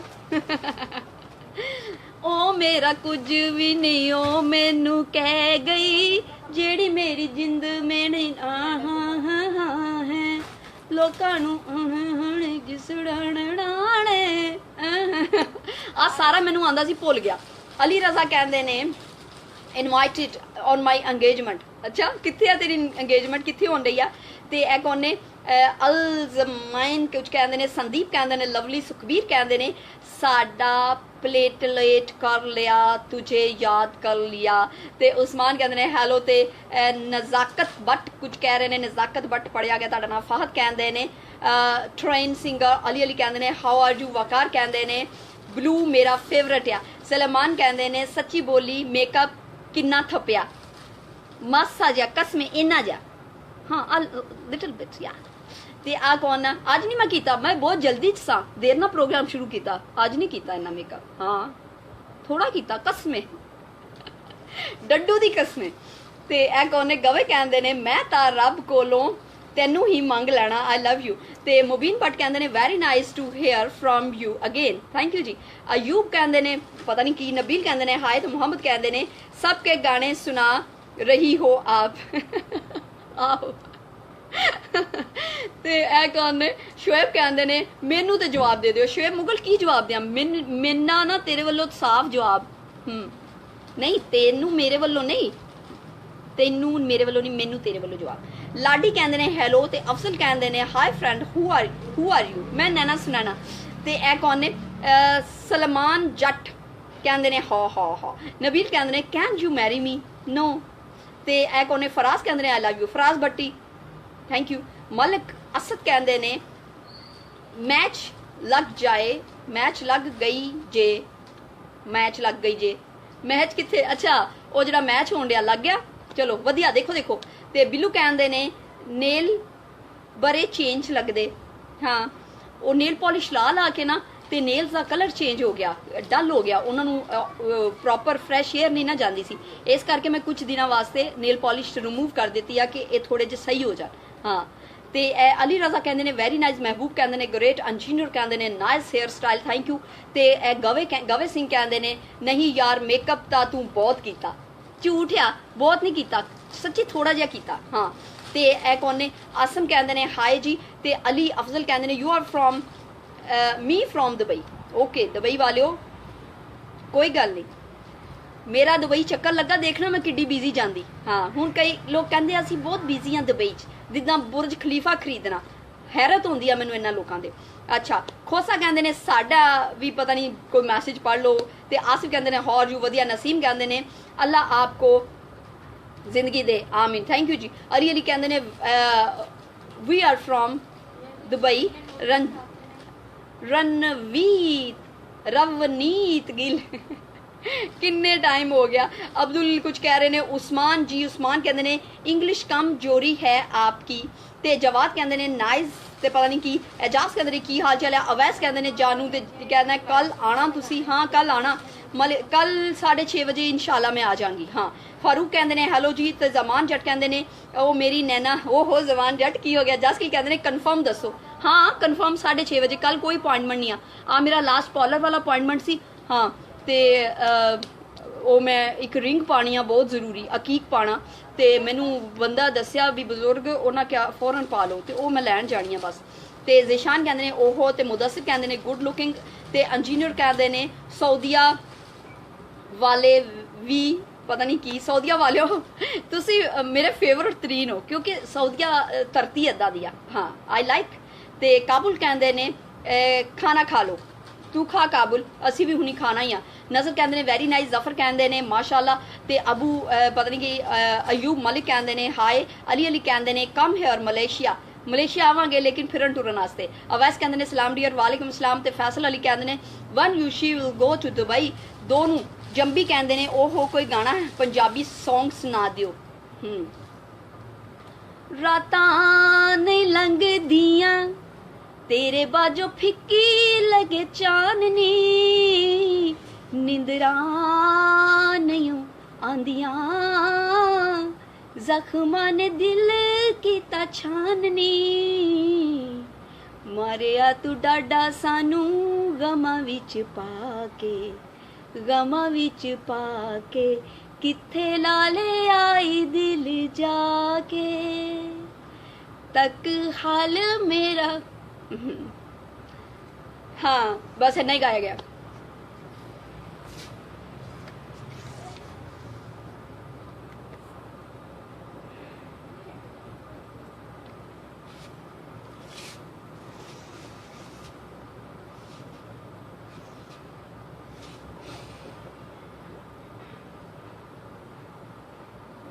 ओ मेरा कुछ भी नहीं ओ मैनू कह गई, जेड़ी मेरी जिंद मेरे है। लोकां नू आ सारा मैनू आंदा सी, भुल गया। अली रजा कहते ने इनवाइटेड ऑन माई एंगेजमेंट। अच्छा कित्थे आ तेरी एंगेजमेंट, कित्थे होन रही है। ते ए कौन ने अलजमाइन कुछ कहते ने। संदीप कहते ने लवली। सुखबीर कहते ने साडा प्लेटलेट कर लिया, तुझे याद कर लिया। ते उस्मान कहते ने हैलो। ते नज़ाकत बट कुछ कह रहे ने, नज़ाकत बट पढ़िया गया तुहाडा नाम। फाहद कहते ने ट्रेन सिंगर। अली अली कहते ने हाउ आर यू। वकार कहते ने ब्लू मेरा फेवरेट आ। सलेमान कहते ने सच्ची बोली मेकअप किन्ना थप्या, मासा जा कसमे इन्ना जा। हाँ लिटिल बिट या। ते आ कौन है। अज नहीं मैं कीता, मैं बहुत जल्दी सा देर ना प्रोग्राम शुरू किया। अज नहीं कीता इन्ना मेकअप, हाँ थोड़ा कीता कसमे डड्डू दी कसमे। ते ए कौन ने। गवे कहते ने मैं तां रब कोलों तेनू ही मंग लेना, आई लव यू। ते मुबीन भट्ट कहते ने very nice to hear from you again, thank you ji. Ayub कहते ने पता नहीं की। नबील कहते ने हाय। तो मुहम्मद कहते ने सबके गाने सुना रही हो आप आओ ते ए कौन ने। शुएब कहते ने मैनू तो जवाब दे दिओ। शुएब मुगल की जवाब दिया मैना ना तेरे वालों साफ जवाब। नहीं तेनू मेरे वालों नहीं, तेनू मेरे वालों नहीं, मैनू तेरे वालों जवाब। लाडी कहते ने हैलो। ते अफसल कहते ने hi friend who are you. मैं नैना सुनैना। ते ए कौन ने। सलमान जट कहते ने हा। नबील कहते ने can you marry me, no. ते ए कौन ने। फराज कहते ने I love you. Faraz Bhatti thank you. Malik Asad कहते ने मैच लग जाए, मैच लग गई जे, मैच लग गई जे। मैच किथे। अच्छा वो जरा मैच होने दिया लग गया, चलो वधिया। देखो ते बिल्लू कहते ने नेल बड़े चेंज लगते। हाँ वो नेल पॉलिश ला के ना ते नेल्स का कलर चेंज हो गया, डल हो गया, उन्होंने प्रॉपर फ्रैश एयर नहीं ना जाती सी, इस करके मैं कुछ दिनों वास्ते नेल पॉलिश रिमूव कर दी है कि ये थोड़े जे सही हो जाए। हाँ ते अली रजा कहते ने वेरी नाइस। महबूब कहते ने ग्रेट। इंजीनियर कहते ने nice hairstyle, thank you. ते गवे सिंह कहते ने नहीं यार मेकअप तो तू बहुत किया। झूठ आ, बहुत नहीं किया, सच्ची थोड़ा जिहा किया। हाँ ते ए कौन ने। आसम कहते ने हाय जी। ते अली अफजल कहते ने you are from me from Dubai. Okay Dubai वाले हो, कोई गल नहीं। मेरा दुबई चक्कर लगा, देखना मैं किड्डी बिजी जाती। हाँ हुण कई लोग कहते असी बहुत बिजी हाँ दुबई च, जिद्दां बुरज खलीफा खरीदना। हैरत होंदी आ मैनूं इन्हां लोकां दे। अच्छा खोसा कहते ने साडा भी पता नहीं कोई मैसेज पढ़ लो। ते आसिफ कहते ने हौर यू वधिया। नसीम कहते ने अल्लाह आपको जिंदगी दे, आमीन, थैंक यू जी। अली अली कहते ने we are from Dubai. Ravneet Gill किन्ने टाइम हो गया। अब्दुल कुछ कह रहे ने। उस्मान जी। उस्मान कहते ने इंग्लिश कम जोरी है आपकी। ते जवाद कहते ने नाइस। ते पता नहीं की। एजाज कहते ने की हाल चाल है। अवैस कहते ने जानू। ते कहना कल आना तुसी। हाँ कल आना। कल 6:30 बजे इंशाल्लाह मैं आ जाऊंगी। हाँ, फारूक कहते ने हैलो जी, तो जमान जट कहते ने ओ मेरी नैना हो जमान जट की हो गया, जस की कहते ने कन्फर्म दसो। हाँ कन्फर्म 6:30 बजे, कल कोई अपॉइंटमेंट नहीं आ मेरा लास्ट पार्लर वाला अपॉइंटमेंट सी। हाँ तो ਉਹ ਮੈਂ ਇੱਕ ਰਿੰਗ ਪਾਣੀ ਆ ਬਹੁਤ ਜ਼ਰੂਰੀ, ਅਕੀਕ ਪਾਣਾ, ਤੇ ਮੈਨੂੰ ਬੰਦਾ ਦੱਸਿਆ ਵੀ ਬਜ਼ੁਰਗ ਉਹਨਾਂ ਕਿਹਾ ਫੌਰਨ ਪਾ ਲਓ, ਤੇ ਉਹ ਮੈਂ ਲੈਣ ਜਾਣੀ ਆ ਬਸ। ਤੇ ਜ਼ੀਸ਼ਾਨ ਕਹਿੰਦੇ ਨੇ ਉਹ, ਤੇ ਮੁਦੱਸਿਰ ਕਹਿੰਦੇ ਨੇ ਗੁੱਡ ਲੁਕਿੰਗ, ਤੇ ਇੰਜੀਨੀਅਰ ਕਹਿੰਦੇ ਨੇ ਸਊਦੀਆ ਵਾਲੇ ਵੀ ਪਤਾ ਨਹੀਂ ਕੀ। ਸਊਦੀਆ ਵਾਲਿਓ ਤੁਸੀਂ ਮੇਰੇ ਫੇਵਰਟ ਤਰੀਨ ਹੋ, ਕਿਉਂਕਿ ਸਊਦੀਆ ਧਰਤੀ ਇੱਦਾਂ ਦੀ ਆ। ਹਾਂ ਆਈ ਲਾਈਕ। ਤੇ ਕਾਬੁਲ ਕਹਿੰਦੇ ਨੇ ਖਾਣਾ ਖਾ ਲਓ, तू खा काबुल, असी भी हुनी खाना ही आ। नजर कहते ने वेरी नाइस, जफर कहते ने माशाअल्लाह, ते अबू पता नहीं कि अयूब मलिक कहते ने हाय, अली कहते ने कम है और मलेशिया आवांगे लेकिन फिरन टुरन वास्ते। अवैस कहते ने सलाम डियर, वालेकुम सलाम। ते फैसल अली कहते ने one you she will go to Dubai. दोनों जंबी कहते ने ओहो कोई गाना है पंजाबी सॉन्ग सुना दियो। रातां नहीं लंघदियां तेरे बाजो फिक्की लगे चाननी, निंदरा नहीं आंदिया जख्मा ने दिल कीता छाननी। मारिया तू डाडा सानू गमा विच पाके, गमा विच पाके किथे लाले आई दिल जाके, तक हाल मेरा। हाँ बस इतना ही गाया गया।